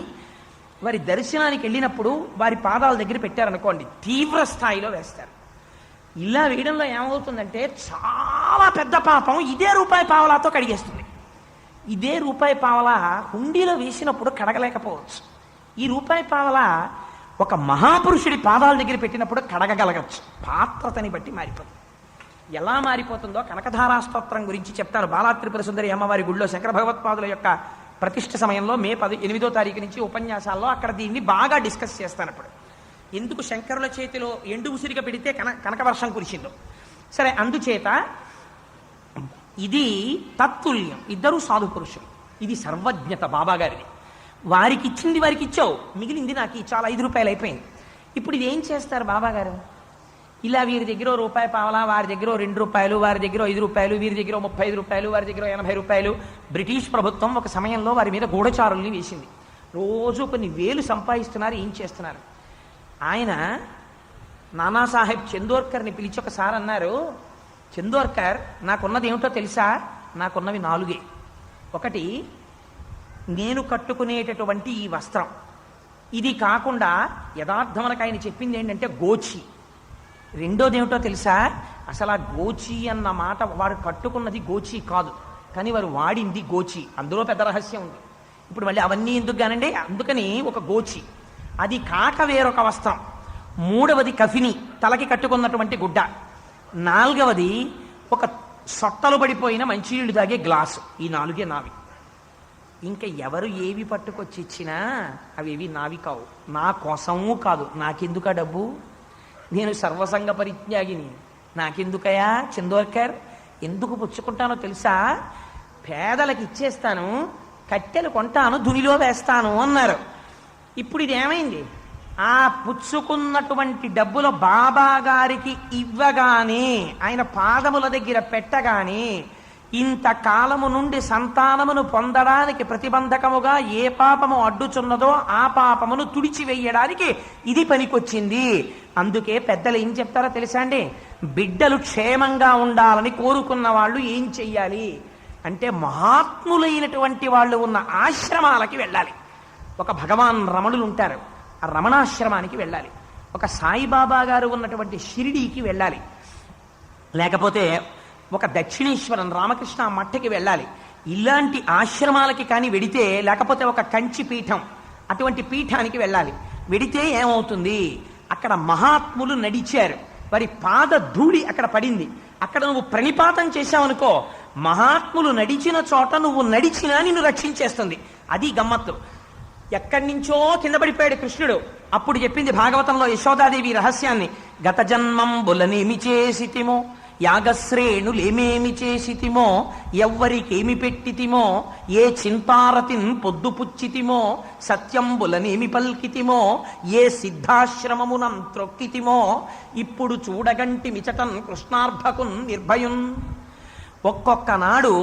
వారి దర్శనానికి వెళ్ళినప్పుడు వారి పాదాల దగ్గర పెట్టారనుకోండి, తీవ్ర స్థాయిలో వేస్తారు. ఇలా వేయడంలో ఏమవుతుందంటే చాలా పెద్ద పాపం ఇదే రూపాయి పావలాతో కడిగేస్తుంది. ఇదే రూపాయి పావలా హుండీలో వేసినప్పుడు కడగలేకపోవచ్చు. ఈ రూపాయి పావలా ఒక మహాపురుషుడి పాదాల దగ్గర పెట్టినప్పుడు కడగగలగచ్చు. పాత్రతని బట్టి మారిపోతుంది. ఎలా మారిపోతుందో కనకధారా స్తోత్రం గురించి చెప్తాను. బాలా త్రిపుర సుందరి అమ్మవారి గుడిలో శంకర భగవత్పాదుల యొక్క ప్రతిష్ఠ సమయంలో మే 8వ తారీఖు నుంచి ఉపన్యాసాల్లో అక్కడ దీన్ని బాగా డిస్కస్ చేస్తాను. అప్పుడు ఎందుకు శంకరుల చేతిలో ఎండు ఉసిరిగా పెడితే కనకవర్షం కురిసిందో. సరే, అందుచేత ఇది తత్తుల్యం, ఇద్దరు సాధు పురుషులు. ఇది సర్వజ్ఞత బాబాగారిది. వారికి ఇచ్చింది వారికి ఇచ్చావు, మిగిలింది నాకు చాలా 5 రూపాయలు అయిపోయింది. ఇప్పుడు ఇది ఏం చేస్తారు బాబాగారు? ఇలా వీరి దగ్గర రూపాయి పావలా, వారి దగ్గర 2 రూపాయలు, వారి దగ్గర 5 రూపాయలు, వీరి దగ్గర 35 రూపాయలు, వారి దగ్గర 80 రూపాయలు. బ్రిటిష్ ప్రభుత్వం ఒక సమయంలో వారి మీద గూఢచారుల్ని వేసింది. రోజు కొన్ని వేలు సంపాదిస్తున్నారు. ఏం చేస్తున్నారు? ఆయన నానాసాహెబ్ చందోర్కర్ని పిలిచి ఒకసారి అన్నారు, చందోర్కర్, నాకున్నది ఏమిటో తెలుసా? నాకున్నవి 4. ఒకటి, నేను కట్టుకునేటటువంటి ఈ వస్త్రం. ఇది కాకుండా యథార్థమనకు ఆయన చెప్పింది ఏంటంటే గోచి. రెండోది ఏమిటో తెలుసా? అసలు ఆ గోచి అన్న మాట వారు కట్టుకున్నది గోచి కాదు, కానీ వారు వాడింది గోచి. అందులో పెద్ద రహస్యం ఉంది. ఇప్పుడు మళ్ళీ అవన్నీ ఎందుకు కానండి, అందుకని ఒక గోచి. అది కాక వేరొక వస్త్రం. 3వది కఫిని, తలకి కట్టుకున్నటువంటి గుడ్డ. 4వది ఒక సొట్టలు పడిపోయిన మంచినీళ్ళు తాగే గ్లాసు. ఈ 4 నావి. ఇంకా ఎవరు ఏవి పట్టుకొచ్చి ఇచ్చినా అవేవి నావి కావు, నా కోసమూ కాదు. నాకెందుకా డబ్బు? నేను సర్వసంగ పరిత్యాగిని, నాకెందుకయా చందోర్కర్? ఎందుకు పుచ్చుకుంటానో తెలుసా? పేదలకు ఇచ్చేస్తాను, కట్టెలు కొంటాను, దునిలో వేస్తాను అన్నారు. ఇప్పుడు ఇది ఏమైంది? ఆ పుచ్చుకున్నటువంటి డబ్బులో బాబా గారికి ఇవ్వగానే, ఆయన పాదముల దగ్గర పెట్టగానే, ఇంతకాలము నుండి సంతానమును పొందడానికి ప్రతిబంధకముగా ఏ పాపము అడ్డుచున్నదో ఆ పాపమును తుడిచివేయడానికి ఇది పనికొచ్చింది. అందుకే పెద్దలు ఏం చెప్తారో తెలుసా అండి? బిడ్డలు క్షేమంగా ఉండాలని కోరుకున్న వాళ్ళు ఏం చెయ్యాలి అంటే, మహాత్ములైనటువంటి వాళ్ళు ఉన్న ఆశ్రమాలకి వెళ్ళాలి. ఒక భగవాన్ రమణులు ఉంటారు, ఆ రమణాశ్రమానికి వెళ్ళాలి. ఒక సాయిబాబా గారు ఉన్నటువంటి షిరిడీకి వెళ్ళాలి. లేకపోతే ఒక దక్షిణేశ్వరం రామకృష్ణ మఠకి వెళ్ళాలి. ఇలాంటి ఆశ్రమాలకి కానీ వెడితే, లేకపోతే ఒక కంచి పీఠం, అటువంటి పీఠానికి వెళ్ళాలి. వెడితే ఏమవుతుంది? అక్కడ మహాత్ములు నడిచారు, వారి పాద ధూళి అక్కడ పడింది. అక్కడ నువ్వు ప్రణిపాతం చేశావనుకో, మహాత్ములు నడిచిన చోట నువ్వు నడిచినా నిన్ను రక్షించేస్తుంది. అది గమ్మత్తు. ఎక్కడి నుంచో కింద పడిపోయాడు కృష్ణుడు, అప్పుడు చెప్పింది భాగవతంలో యశోదాదేవి రహస్యాన్ని. గత జన్మంబులనేమి చేసితిమో, యాగశ్రేణులేమేమి చేసితిమో, ఎవ్వరికేమి పెట్టితిమో, ఏ చింతారతిన్ పొద్దుపుచ్చితిమో, సత్యంబులనేమి పల్కితిమో, ఏ సిద్ధాశ్రమమునం త్రొక్కితిమో, ఇప్పుడు చూడగంటి మిచటన్ కృష్ణార్భకున్ నిర్భయున్. ఒక్కొక్క నాడు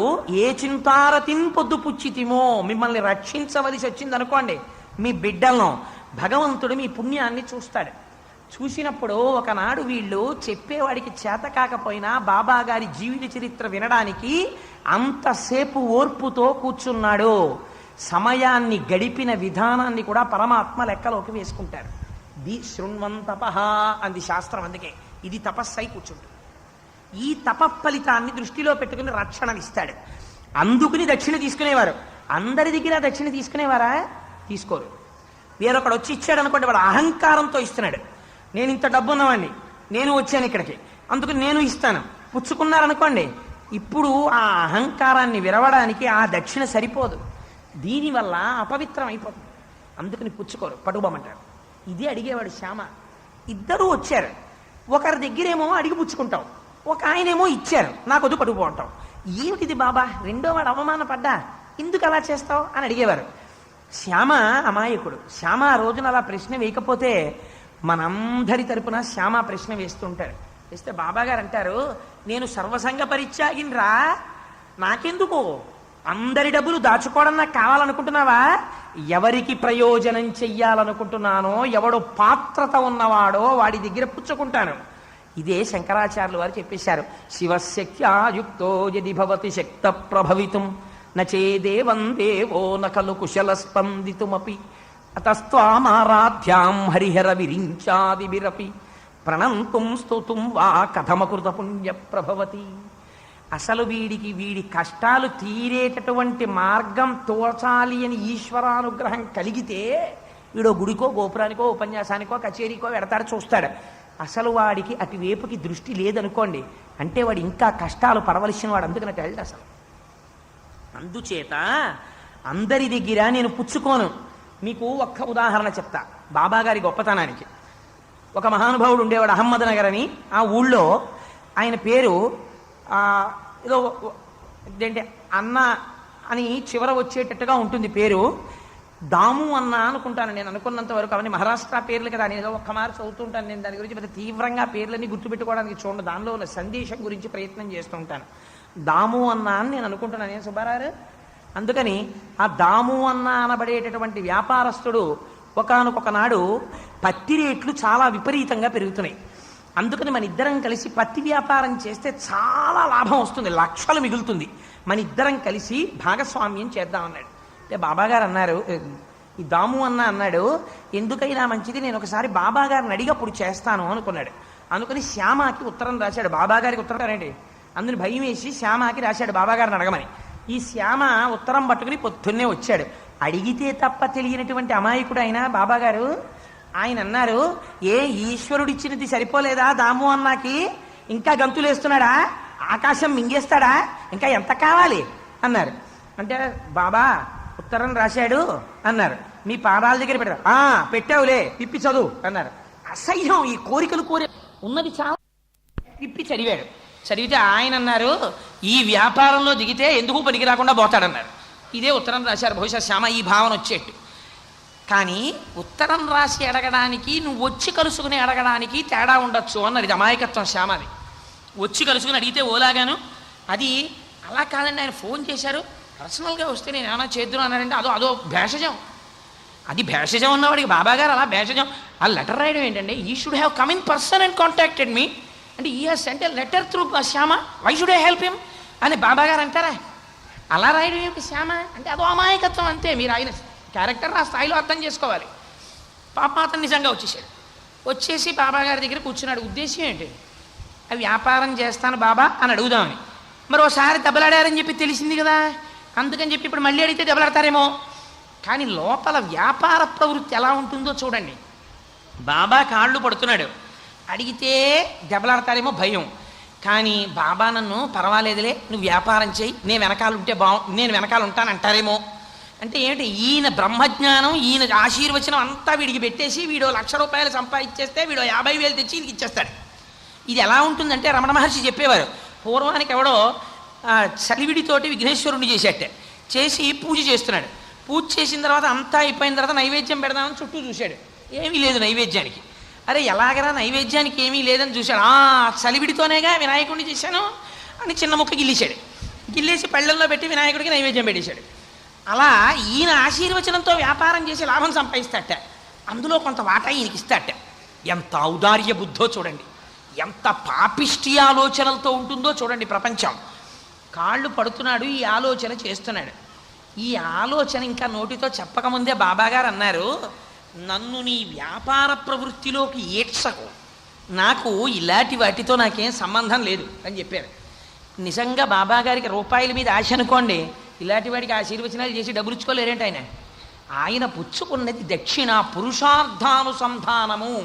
ఏ చింతారతిన్ పొద్దుపుచ్చితిమో, మిమ్మల్ని రక్షించవలసి వచ్చింది అనుకోండి, మీ బిడ్డలను భగవంతుడు మీ పుణ్యాన్ని చూస్తాడు. చూసినప్పుడు ఒకనాడు వీళ్ళు చెప్పేవాడికి చేత కాకపోయినా బాబా గారి జీవిత చరిత్ర వినడానికి అంతసేపు ఓర్పుతో కూర్చున్నాడు. సమయాన్ని గడిపిన విధానాన్ని కూడా పరమాత్మ లెక్కలోకి వేసుకుంటారు. ది శృణ్వంతపహ అంది శాస్త్రం. అందుకే ఇది తపస్సై కూర్చుంటుంది. ఈ తపఫలితాన్ని దృష్టిలో పెట్టుకుని రక్షణనిస్తాడు. అందుకుని దక్షిణ తీసుకునేవారు. అందరి దగ్గర దక్షిణ తీసుకునేవారా? తీసుకోరు. వేరొకడు వచ్చి ఇచ్చాడు అనుకోండి, వాడు అహంకారంతో ఇస్తున్నాడు. నేను ఇంత డబ్బు ఉన్నవాడిని, నేను వచ్చాను ఇక్కడికి, అందుకు నేను ఇస్తాను. పుచ్చుకున్నారనుకోండి, ఇప్పుడు ఆ అహంకారాన్ని విరవడానికి ఆ దక్షిణ సరిపోదు. దీనివల్ల అపవిత్రం అయిపోతుంది. అందుకని పుచ్చుకోరు, పట్టుకోమంటారు. ఇది అడిగేవాడు శ్యామ. ఇద్దరూ వచ్చారు. ఒకరి దగ్గరేమో అడిగి పుచ్చుకుంటాం, ఒక ఆయనేమో ఇచ్చారు, నాకు వద్దు పట్టుకుపో అంటాం. ఏమిటిది బాబా, రెండో వాడు అవమానపడ్డా, ఎందుకు అలా చేస్తావు అని అడిగేవారు. శ్యామ అమాయకుడు. శ్యామ ఆ రోజున అలా ప్రశ్న వేయకపోతే మనందరి తరపున శ్యామ ప్రశ్న వేస్తుంటాడు. వేస్తే బాబాగారు అంటారు, నేను సర్వసంగ పరిత్యాగిన్రా, నాకెందుకు? అందరి డబ్బులు దాచుకోవడం నాకు కావాలనుకుంటున్నావా? ఎవరికి ప్రయోజనం చెయ్యాలనుకుంటున్నానో, ఎవడో పాత్రత ఉన్నవాడో వాడి దగ్గర పుచ్చుకుంటాను. ఇదే శంకరాచార్యులు వారు చెప్పేశారు. శివశక్త్యాయుక్తో యది భవతి శక్త ప్రభవితుం నచేదేవం దేవో నకలు కుశల స్పందితుమపి అతస్త్వామారాధ్యాం హరిహర విరించాదిభిరపి ప్రణంతుం స్తుతుం వా కథమకృత పుణ్య ప్రభవతి. అసలు వీడి కష్టాలు తీరేటటువంటి మార్గం తోచాలి అని ఈశ్వరానుగ్రహం కలిగితే వీడో గుడికో గోపురానికో ఉపన్యాసానికో కచేరీకో వెడతాడు, చూస్తాడు. అసలు వాడికి అటువైపుకి దృష్టి లేదనుకోండి, అంటే వాడు ఇంకా కష్టాలు పడవలసిన వాడు. అందుకని వెళ్ళదు అసలు. అందుచేత అందరి దగ్గర నేను పుచ్చుకోను. మీకు ఒక్క ఉదాహరణ చెప్తా బాబాగారి గొప్పతనానికి. ఒక మహానుభావుడు ఉండేవాడు, అహ్మద్ నగర్ అని. ఆ ఊళ్ళో ఆయన పేరు ఏదో ఏంటంటే అన్న అని చివర వచ్చేటట్టుగా ఉంటుంది పేరు. దాము అన్న అనుకుంటాను నేను, అనుకున్నంత వరకు. అవన్నీ మహారాష్ట్ర పేర్లు కదా, నేను ఏదో ఒక్క మారు చదువుతుంటాను. నేను దాని గురించి పెద్ద తీవ్రంగా పేర్లన్నీ గుర్తుపెట్టుకోవడానికి చూడండి, దానిలో ఉన్న సందేశం గురించి ప్రయత్నం చేస్తూ ఉంటాను. దాము అన్న అని నేను అనుకుంటున్నాను, నేను సుబ్బారావు. అందుకని ఆ దాము అన్న అనబడేటటువంటి వ్యాపారస్తుడు ఒకానొక నాడు పత్తి రేట్లు చాలా విపరీతంగా పెరుగుతున్నాయి. అందుకని మన ఇద్దరం కలిసి పత్తి వ్యాపారం చేస్తే చాలా లాభం వస్తుంది, లక్షలు మిగులుతుంది, మన ఇద్దరం కలిసి భాగస్వామ్యం చేద్దామన్నాడు. అంటే బాబాగారు అన్నారు, ఈ దాము అన్న అన్నాడు, ఎందుకైనా మంచిది, నేను ఒకసారి బాబాగారిని అడిగి అప్పుడు చేస్తాను అనుకున్నాడు. అనుకుని శ్యామకి ఉత్తరం రాశాడు. బాబాగారికి ఉత్తరం ఏంటి అందుని భయం వేసి శ్యామకి రాశాడు బాబాగారిని అడగమని. ఈ శ్యామ ఉత్తరం పట్టుకుని పొద్దున్నే వచ్చాడు. అడిగితే తప్ప తెలియనటువంటి అమాయకుడు ఆయన బాబాగారు. ఆయన అన్నారు, ఏ ఈశ్వరుడిచ్చినది సరిపోలేదా దాము అన్నాకి? ఇంకా గంతులేస్తున్నాడా? ఆకాశం మింగేస్తాడా? ఇంకా ఎంత కావాలి అన్నారు. అంటే బాబా ఉత్తరం రాశాడు అన్నారు. మీ పాదాల దగ్గర పెట్టారు. పెట్టావులే, విప్పి చదువు అన్నారు. అసహ్యం, ఈ కోరికలు ఉన్నది చాలా విప్పి చదివాడు. చదివితే ఆయన అన్నారు, ఈ వ్యాపారంలో దిగితే ఎందుకు పనికి రాకుండా పోతాడన్నారు. ఇదే ఉత్తరం రాశారు. బహుశా శ్యామ ఈ భావన వచ్చేట్టు. కానీ ఉత్తరం రాసి అడగడానికి, నువ్వు వచ్చి కలుసుకుని అడగడానికి తేడా ఉండొచ్చు అన్నారు. ఇది అమాయకత్వం శ్యామది. వచ్చి కలుసుకుని అడిగితే ఓలాగాను, అది అలా కాదండి, ఆయన ఫోన్ చేశారు, పర్సనల్గా వస్తే నేను ఏమైనా చేద్దును అన్నాడంటే అదో భేషజం. అది భేషజం ఉన్నవాడికి బాబాగారు అలా భేషజం. ఆ లెటర్ రాయడం ఏంటంటే, he should have come in person and contacted me, అంటే he has sent a letter through Shyama, why should I help him అని బాబాగారు అంటారా? అలా రాయడం ఏమిటి శ్యామ అంటే? అదో అమాయకత్వం అంతే. మీరు ఆయన క్యారెక్టర్ ఆ స్థాయిలో అర్థం చేసుకోవాలి. పాప అతను నిజంగా వచ్చేసాడు. వచ్చేసి బాబాగారి దగ్గర కూర్చున్నాడు. ఉద్దేశం ఏంటి? అవి వ్యాపారం చేస్తాను బాబా అని అడుగుదామని. మరి ఒకసారి దెబ్బలాడారని చెప్పి తెలిసింది కదా, అందుకని చెప్పి ఇప్పుడు మళ్ళీ అడిగితే దెబ్బలాడతారేమో. కానీ లోపల వ్యాపార ప్రవృత్తి ఎలా ఉంటుందో చూడండి. బాబా కాళ్ళు పడుతున్నాడు, అడిగితే దెబ్బలాడతారేమో భయం. కానీ బాబా నన్ను పర్వాలేదులే, నువ్వు వ్యాపారం చేయి, నేను వెనకాల ఉంటానంటారేమో. అంటే ఏమిటి, ఈయన బ్రహ్మజ్ఞానం, ఈయన ఆశీర్వచనం అంతా వీడికి పెట్టేసి వీడు ₹1,00,000 సంపాదించేస్తే వీడు 50,000 తెచ్చి ఈయనకి ఇచ్చేస్తాడు. ఇది ఎలా ఉంటుందంటే రమణ మహర్షి చెప్పేవారు, పూర్వానికి ఎవడో చలివిడితోటి విఘ్నేశ్వరుణ్ణి చేసేట, చేసి పూజ చేస్తున్నాడు. పూజ చేసిన తర్వాత అంతా అయిపోయిన తర్వాత నైవేద్యం పెడదామని చుట్టూ చూశాడు, ఏమీ లేదు నైవేద్యానికి. అరే ఎలాగరా నైవేద్యానికి ఏమీ లేదని చూశాడు, చలివిడితోనేగా వినాయకుడిని చేశాను అని చిన్న ముక్క గిల్లేశాడు. గిల్లేసి పళ్ళల్లో పెట్టి వినాయకుడికి నైవేద్యం పెట్టేశాడు. అలా ఈయన ఆశీర్వచనంతో వ్యాపారం చేసి లాభం సంపాదిస్తాట, అందులో కొంత వాటా ఈయనకి ఇస్తాట. ఎంత ఔదార్య బుద్ధో చూడండి, ఎంత పాపిష్టి ఆలోచనలతో ఉంటుందో చూడండి ప్రపంచం. కాళ్ళు పడుతున్నాడు, ఈ ఆలోచన చేస్తున్నాడు. ఈ ఆలోచన ఇంకా నోటితో చెప్పకముందే బాబాగారు అన్నారు, నన్ను నీ వ్యాపార ప్రవృత్తిలోకి ఏడ్చకు, నాకు ఇలాంటి వాటితో నాకేం సంబంధం లేదు అని చెప్పారు. నిజంగా బాబాగారికి రూపాయల మీద ఆశ అనుకోండి, ఇలాంటి వాడికి ఆశీర్వచనాలు చేసి డబ్బులు ఇచ్చుకోలేరేంటి ఆయన. ఆయన పుచ్చుకున్నది దక్షిణ పురుషార్థానుసంధానము,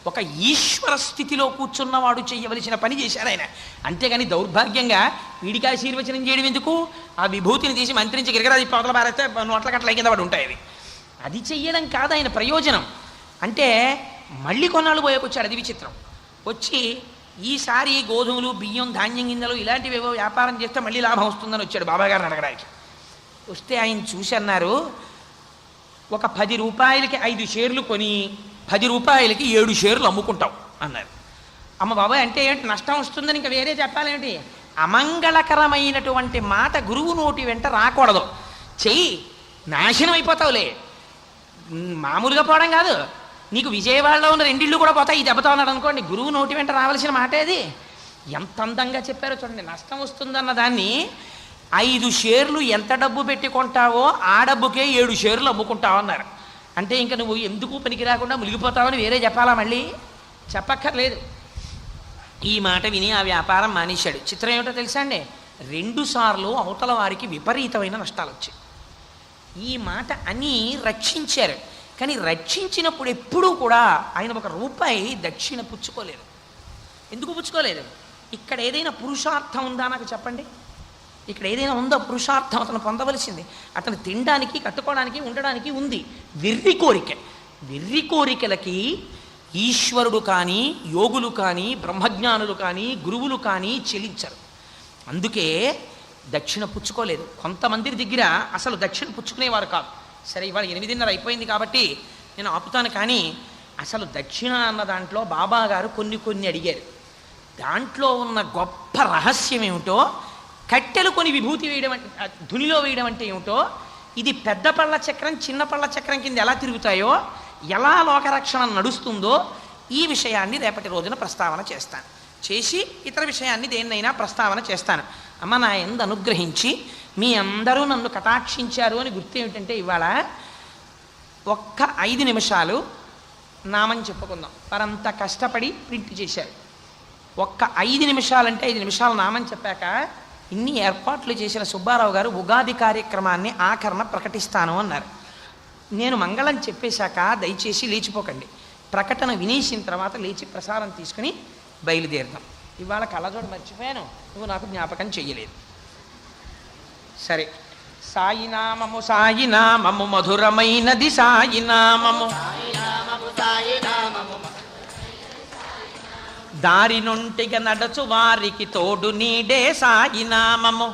ఒక ఈశ్వర స్థితిలో కూర్చున్నవాడు చేయవలసిన పని చేశాడు ఆయన. అంతేగాని దౌర్భాగ్యంగా వీడికి ఆశీర్వచనం చేయడం ఎందుకు, ఆ విభూతిని తీసి మంత్రించి గిరగరాది పవతల పారేస్తే నోట్ల కట్టల కింద పడి ఉంటాయి. అది చెయ్యడం కాదు ఆయన ప్రయోజనం. అంటే మళ్ళీ కొన్నాళ్ళు పోయేకొచ్చాడు, అది విచిత్రం. వచ్చి ఈసారి గోధుమలు, బియ్యం, ధాన్యం గింజలు ఇలాంటివి ఏవో వ్యాపారం చేస్తే మళ్ళీ లాభం వస్తుందని వచ్చాడు బాబాగారిని అడగడానికి. వస్తే ఆయన చూసి అన్నారు, ఒక ₹10కి 5 షేర్లు కొని ₹10కి 7 షేర్లు అమ్ముకుంటావు అన్నారు. అమ్మ బాబాయ్ అంటే ఏంటి, నష్టం వస్తుందని ఇంకా వేరే చెప్పాలేంటి? అమంగళకరమైనటువంటి మాట గురువు నోటి వెంట రాకూడదు. చెయ్యి, నాశనం అయిపోతావులే. మామూలుగా పోవడం కాదు, నీకు విజయవాడలో ఉన్న 2 ఇళ్ళు కూడా పోతాయి, ఈ దెబ్బతో ఉన్నాడు అనుకోండి. గురువు నోటి వెంట రావాల్సిన మాట అది. ఎంత అందంగా చెప్పారో చూడండి. నష్టం వస్తుందన్న దాన్ని 5 షేర్లు ఎంత డబ్బు పెట్టి కొంటావో ఆ డబ్బుకే 7 షేర్లు అమ్ముకుంటావు అన్నారు. అంటే ఇంకా నువ్వు ఎందుకు పనికి రాకుండా మునిగిపోతావని వేరే చెప్పాలా? మళ్ళీ చెప్పక్కర్లేదు. ఈ మాట విని ఆ వ్యాపారం మానేశాడు. చిత్రం ఏమిటో తెలుసా అండి, 2 సార్లు అవతల వారికి విపరీతమైన నష్టాలు వచ్చాయి. ఈ మాట అని రక్షించారు, కానీ రక్షించినప్పుడు ఎప్పుడూ కూడా ఆయన ₹1 దక్షిణ పుచ్చుకోలేదు. ఎందుకు పుచ్చుకోలేదు? ఇక్కడ ఏదైనా పురుషార్థం ఉందా నాకు చెప్పండి? ఇక్కడ ఏదైనా ఉందో పురుషార్థం అతను పొందవలసింది? అతను తినడానికి, కట్టుకోవడానికి, ఉండడానికి ఉంది. వెర్రి కోరిక, వెర్రి కోరికలకి ఈశ్వరుడు కానీ, యోగులు కానీ, బ్రహ్మజ్ఞానులు కానీ, గురువులు కానీ చెలించరు. అందుకే దక్షిణ పుచ్చుకోలేదు. కొంతమంది దగ్గర అసలు దక్షిణ పుచ్చుకునేవారు కాదు. సరే, ఇవాళ 8:30 అయిపోయింది కాబట్టి నేను ఆపుతాను. కానీ అసలు దక్షిణ అన్న దాంట్లో బాబా గారు కొన్ని అడిగారు. దాంట్లో ఉన్న గొప్ప రహస్యం ఏమిటో, కట్టెలు కొని విభూతి వేయడం అంటే, ధునిలో వేయడం అంటే ఏమిటో, ఇది పెద్ద పళ్ళ చక్రం, చిన్న పళ్ళ చక్రం కింద ఎలా తిరుగుతాయో, ఎలా లోకరక్షణ నడుస్తుందో, ఈ విషయాన్ని రేపటి రోజున ప్రస్తావన చేస్తాను. చేసి ఇతర విషయాన్ని దేన్నైనా ప్రస్తావన చేస్తాను. అమ్మ, నా యందు అనుగ్రహించి మీ అందరూ నన్ను కటాక్షించారు అని గుర్తు ఏమిటంటే, ఇవాళ ఒక్క 5 నిమిషాలు నామని చెప్పుకుందాం. వారంత కష్టపడి ప్రింట్ చేశారు. ఒక్క 5 నిమిషాలంటే 5 నిమిషాలు నామని చెప్పాక ఇన్ని ఏర్పాట్లు చేసిన సుబ్బారావు గారు ఉగాది కార్యక్రమాన్ని ఆఖరణ ప్రకటిస్తాను అన్నారు. నేను మంగళం చెప్పేశాక దయచేసి లేచిపోకండి. ప్రకటన వినేసిన తర్వాత లేచి ప్రసారం తీసుకుని బయలుదేరుదాం. ఇవాళ కళ్ళజోడు మర్చిపోయాను, నువ్వు నాకు జ్ఞాపకం చెయ్యలేదు. సరే, సాయినామము సాయినామము మధురమైనది సాయినామము, దారి నుంటిగా నడచు వారికి తోడు నీడే సాయినామము,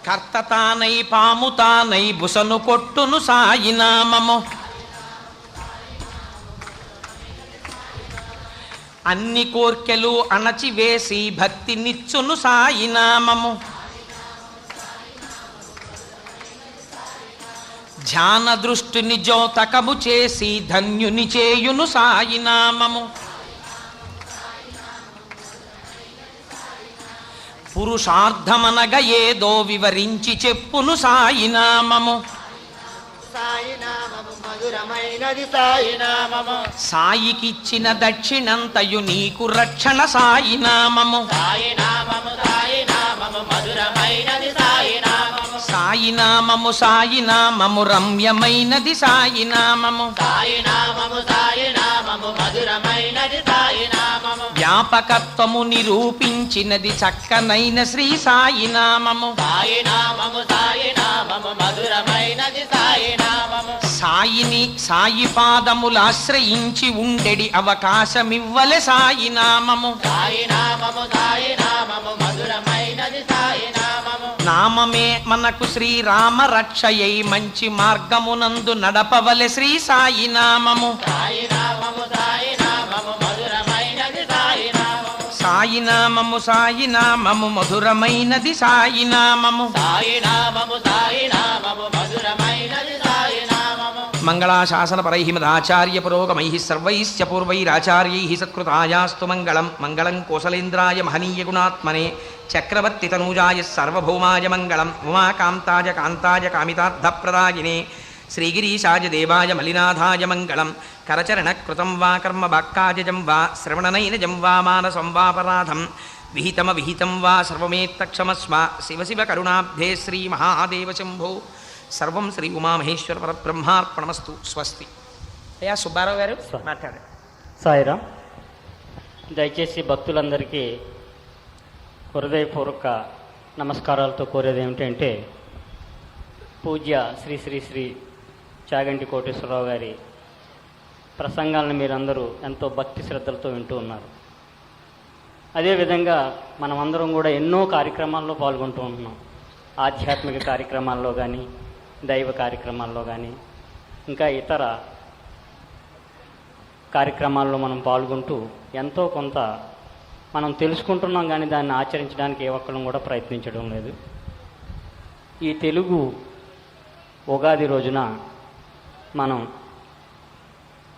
కర్త తానై పాము తానై బుసను కొట్టును సాయినామము, అన్ని కోర్కెలు అణచివేసి భక్తి నిచ్చును సాయినామము, ధ్యాన దృష్టిని జోతకము చేసి ధన్యుని చేయును సాయినామము, పురుషార్థమనగా ఏదో వివరించి చెప్పును సాయినామము, సాయికిచ్చిన దక్షిణంతయు నీకు రక్షణ సాయినామము, సాయినామము సాయినామము రమ్యమైనది సాయినామము, వ్యాపకత్వము నిరూపించినది చక్కనైన శ్రీ సాయి నామము.
సాయి నామము సాయి నామము మధురమైనది సాయి నామము.
సాయిని సాయి పాదములాశ్రయించి ఉండెడి అవకాశమివ్వలే సాయి నామము.
సాయి నామము సాయి నామము మధురమైనది సాయి నామము.
నామమే మనకు శ్రీరామ రక్షయై మంచి మార్గమునందు నడపవలె శ్రీ సాయి నామము.
సాయి నామము సాయి నామము మధురమైనది సాయి నామము.
సాయి నామము సాయి నామము మధురమైనది సాయి నామము.
సాయి నామము సాయి నామము మధురమైనది సాయి నామము.
మంగళాశాసనపరైః మదాచార్య పురోగమైః సర్వైశ్చ పూర్వైరాచార్యైః సత్కృతాయాస్తు మంగళం. మంగళం కోసలేంద్రాయ మహనీయ గుణాత్మనే చక్రవర్తి తనూజాయ సార్వభౌమాయ మంగళం. ఉమాకాంతాయ కాంతాయ కామితార్థప్రదాయినే శ్రీగిరీశాయ దేవాయ మలినాథాయ మంగళం. కరచరణ కృతం వా కర్మ వాక్కాజం వా శ్రవణనైనజం వా మానసం వాపరాధం విహితం వా సర్వమేత్తక్షమస్వ. శివ శివ కరుణాబ్ధే శ్రీ మహాదేవ శంభో. సర్వం శ్రీ ఉమామహేశ్వర పరబ్రహ్మార్పణమస్తు. స్వస్తి. అయ్యా సుబ్బారావు గారు మాట్లాడారు.
సాయిరాం. దయచేసి భక్తులందరికీ హృదయపూర్వక నమస్కారాలతో కోరేది ఏమిటంటే, పూజ్య శ్రీ శ్రీ శ్రీ చాగంటి కోటేశ్వరరావు గారి ప్రసంగాలను మీరందరూ ఎంతో భక్తి శ్రద్ధలతో వింటూ ఉన్నారు. అదేవిధంగా మనమందరం కూడా ఎన్నో కార్యక్రమాల్లో పాల్గొంటూ ఉంటున్నాం. ఆధ్యాత్మిక కార్యక్రమాల్లో కానీ, దైవ కార్యక్రమాల్లో కానీ, ఇంకా ఇతర కార్యక్రమాల్లో మనం పాల్గొంటూ ఎంతో కొంత మనం తెలుసుకుంటున్నాం, కానీ దాన్ని ఆచరించడానికి ఏ ఒక్కరం కూడా ప్రయత్నించడం లేదు. ఈ తెలుగు ఉగాది రోజున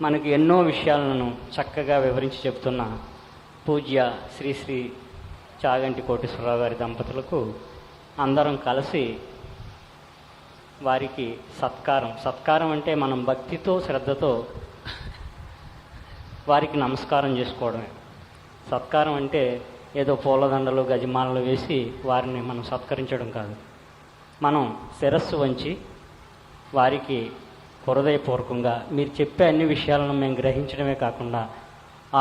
మనకి ఎన్నో విషయాలను చక్కగా వివరించి చెప్తున్న పూజ్య శ్రీ శ్రీ చాగంటి కోటేశ్వరరావు గారి దంపతులకు అందరం కలిసి వారికి సత్కారం అంటే మనం భక్తితో శ్రద్ధతో వారికి నమస్కారం చేసుకోవడమే. సత్కారం అంటే ఏదో పూలదండలు గజమాలలు వేసి వారిని మనం సత్కరించడం కాదు. మనం శిరస్సు వంచి వారికి హృదయపూర్వకంగా మీరు చెప్పే అన్ని విషయాలను మేము గ్రహించడమే కాకుండా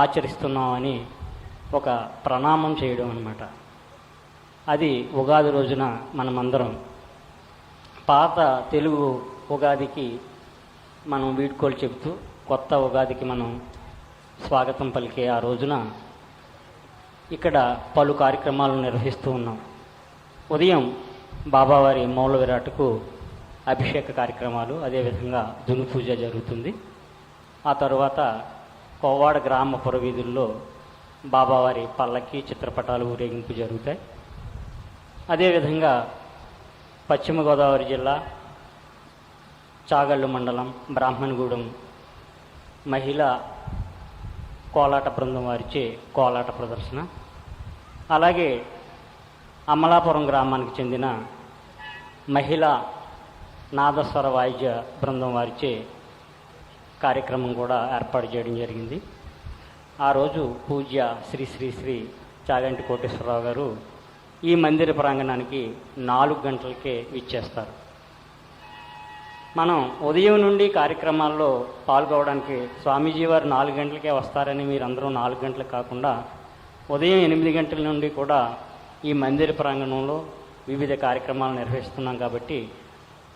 ఆచరిస్తున్నామని ఒక ప్రణామం చేయడం అన్నమాట. అది ఉగాది రోజున మనమందరం పాత తెలుగు ఉగాదికి మనం వీడ్కోలు చెబుతూ కొత్త ఉగాదికి మనం స్వాగతం పలికే ఆ రోజున ఇక్కడ పలు కార్యక్రమాలు నిర్వహిస్తూ ఉన్నాం. ఉదయం బాబావారి మూల విరాట్కు అభిషేక కార్యక్రమాలు, అదేవిధంగా దును పూజ జరుగుతుంది. ఆ తరువాత కోవాడ గ్రామ పురవీధుల్లో బాబావారి పల్లకి చిత్రపటాలు ఊరేగింపు జరుగుతాయి. అదేవిధంగా పశ్చిమ గోదావరి జిల్లా చాగళ్ళు మండలం బ్రాహ్మణగూడెం మహిళా కోలాట బృందం వారిచే కోలాట ప్రదర్శన, అలాగే అమలాపురం గ్రామానికి చెందిన మహిళా నాదస్వర వాయిద్య బృందం వారిచే కార్యక్రమం కూడా ఏర్పాటు చేయడం జరిగింది. ఆ రోజు పూజ్య శ్రీ శ్రీ శ్రీ చాగంటి కోటేశ్వరరావు గారు ఈ మందిర ప్రాంగణానికి 4 గంటలకే విచ్చేస్తారు. మనం ఉదయం నుండి కార్యక్రమాల్లో పాల్గొవడానికి స్వామీజీ వారు 4 గంటలకే వస్తారని మీరందరూ 4 గంటలకు కాకుండా ఉదయం 8 గంటల నుండి కూడా ఈ మందిర ప్రాంగణంలో వివిధ కార్యక్రమాలు నిర్వహిస్తున్నాం. కాబట్టి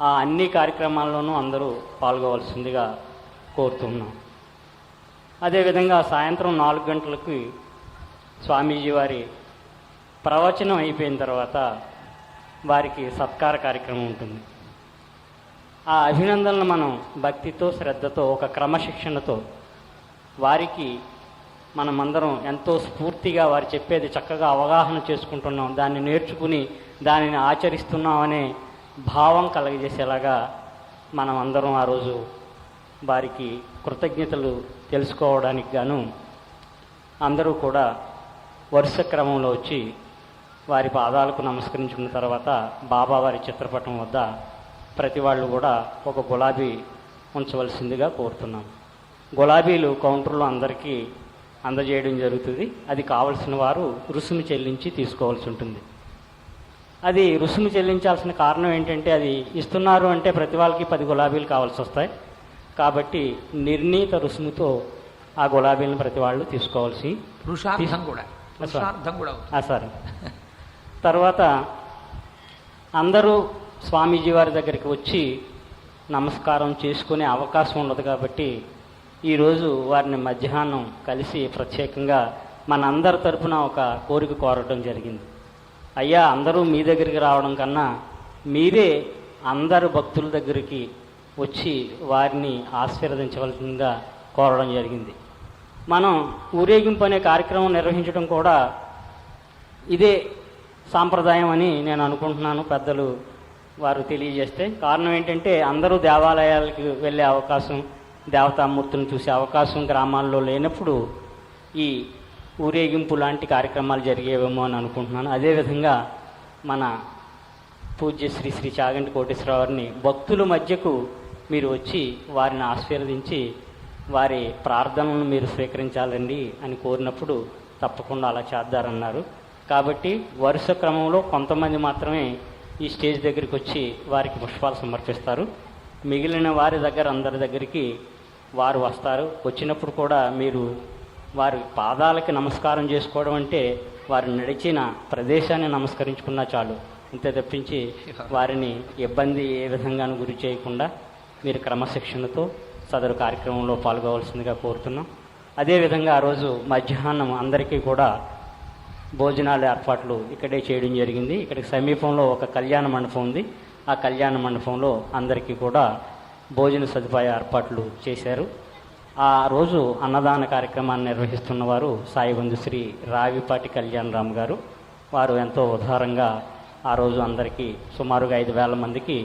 ఆ అన్ని కార్యక్రమాల్లోనూ అందరూ పాల్గొవలసిందిగా కోరుతున్నాం. అదేవిధంగా సాయంత్రం 4 గంటలకు స్వామీజీ వారి ప్రవచనం అయిపోయిన తర్వాత వారికి సత్కార కార్యక్రమం ఉంటుంది. ఆ అభినందనలు మనం భక్తితో శ్రద్ధతో ఒక క్రమశిక్షణతో వారికి మనమందరం ఎంతో స్ఫూర్తిగా వారు చెప్పేది చక్కగా అవగాహన చేసుకుంటున్నాం, దాన్ని నేర్చుకుని దానిని ఆచరిస్తున్నాం అనే భావం కలగజేసేలాగా మనం అందరం ఆ రోజు వారికి కృతజ్ఞతలు తెలుసుకోవడానికి గాను అందరూ కూడా వరుస క్రమంలో వచ్చి వారి పాదాలకు నమస్కరించుకున్న తర్వాత బాబావారి చిత్రపటం వద్ద ప్రతి వాళ్ళు కూడా ఒక గులాబీ ఉంచవలసిందిగా కోరుతున్నాం. గులాబీలు కౌంటర్లో అందరికీ అందజేయడం జరుగుతుంది. అది కావలసిన వారు రుసుము చెల్లించి తీసుకోవాల్సి ఉంటుంది. అది రుసుము చెల్లించాల్సిన కారణం ఏంటంటే, అది ఇస్తున్నారు అంటే ప్రతి వాళ్ళకి 10 గులాబీలు కావాల్సి వస్తాయి. కాబట్టి నిర్ణీత రుసుముతో ఆ గులాబీలను ప్రతి వాళ్ళు తీసుకోవాల్సి
పురుషార్థం కూడా అవుతుంది.
సార్ తర్వాత అందరూ స్వామీజీ వారి దగ్గరికి వచ్చి నమస్కారం చేసుకునే అవకాశం ఉండదు కాబట్టి ఈరోజు వారిని మధ్యాహ్నం కలిసి ప్రత్యేకంగా మనందరి తరపున ఒక కోరిక కోరడం జరిగింది. అయ్యా, అందరూ మీ దగ్గరికి రావడం కన్నా మీరే అందరు భక్తుల దగ్గరికి వచ్చి వారిని ఆశీర్వదించవలసిందిగా కోరడం జరిగింది. మనం ఊరేగింపు అనే కార్యక్రమం నిర్వహించడం కూడా ఇదే సాంప్రదాయం అని నేను అనుకుంటున్నాను. పెద్దలు వారు తెలియజేస్తే కారణం ఏంటంటే అందరూ దేవాలయాలకు వెళ్ళే అవకాశం, దేవతామూర్తులను చూసే అవకాశం గ్రామాల్లో లేనప్పుడు ఈ ఊరేగింపు లాంటి కార్యక్రమాలు జరిగేవేమో అని అనుకుంటున్నాను. అదేవిధంగా మన పూజ్య శ్రీ శ్రీ చాగంటి కోటేశ్వరరావు వారిని భక్తుల మధ్యకు మీరు వచ్చి వారిని ఆశీర్వదించి వారి ప్రార్థనలను మీరు స్వీకరించాలండి అని కోరినప్పుడు తప్పకుండా అలా చేద్దారన్నారు. కాబట్టి వరుస క్రమంలో కొంతమంది మాత్రమే ఈ స్టేజ్ దగ్గరికి వచ్చి వారికి పుష్పాలు సమర్పిస్తారు. మిగిలిన వారి దగ్గర అందరి దగ్గరికి వారు వస్తారు. వచ్చినప్పుడు కూడా మీరు వారి పాదాలకి నమస్కారం చేసుకోవడం అంటే వారు నడిచిన ప్రదేశాన్ని నమస్కరించుకున్నా చాలు. ఇంతే తప్పించి వారిని ఇబ్బంది ఏ విధంగానూ గురి చేయకుండా మీరు క్రమశిక్షణతో సదరు కార్యక్రమంలో పాల్గొవలసిందిగా కోరుతున్నాం. అదేవిధంగా ఆ రోజు మధ్యాహ్నం అందరికీ కూడా భోజనాల ఏర్పాట్లు ఇక్కడే చేయడం జరిగింది. ఇక్కడికి సమీపంలో ఒక కళ్యాణ మండపం ఉంది. ఆ కళ్యాణ మండపంలో అందరికీ కూడా భోజన సదుపాయ ఏర్పాట్లు చేశారు. ఆ రోజు అన్నదాన కార్యక్రమాన్ని నిర్వహిస్తున్న వారు సాయిబంధు శ్రీ రావిపాటి కళ్యాణరామ్ గారు. వారు ఎంతో ఉదారంగా ఆ రోజు అందరికీ సుమారుగా 5,000 మందికి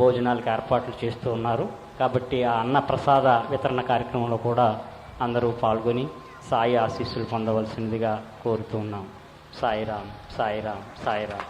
భోజనాలకు ఏర్పాట్లు చేస్తూ ఉన్నారు. కాబట్టి ఆ అన్న ప్రసాద వితరణ కార్యక్రమంలో కూడా అందరూ పాల్గొని సాయి ఆశీస్సులు పొందవలసిందిగా కోరుతూ ఉన్నాం. సాయిరాం, సాయిరాం, సాయిరాం.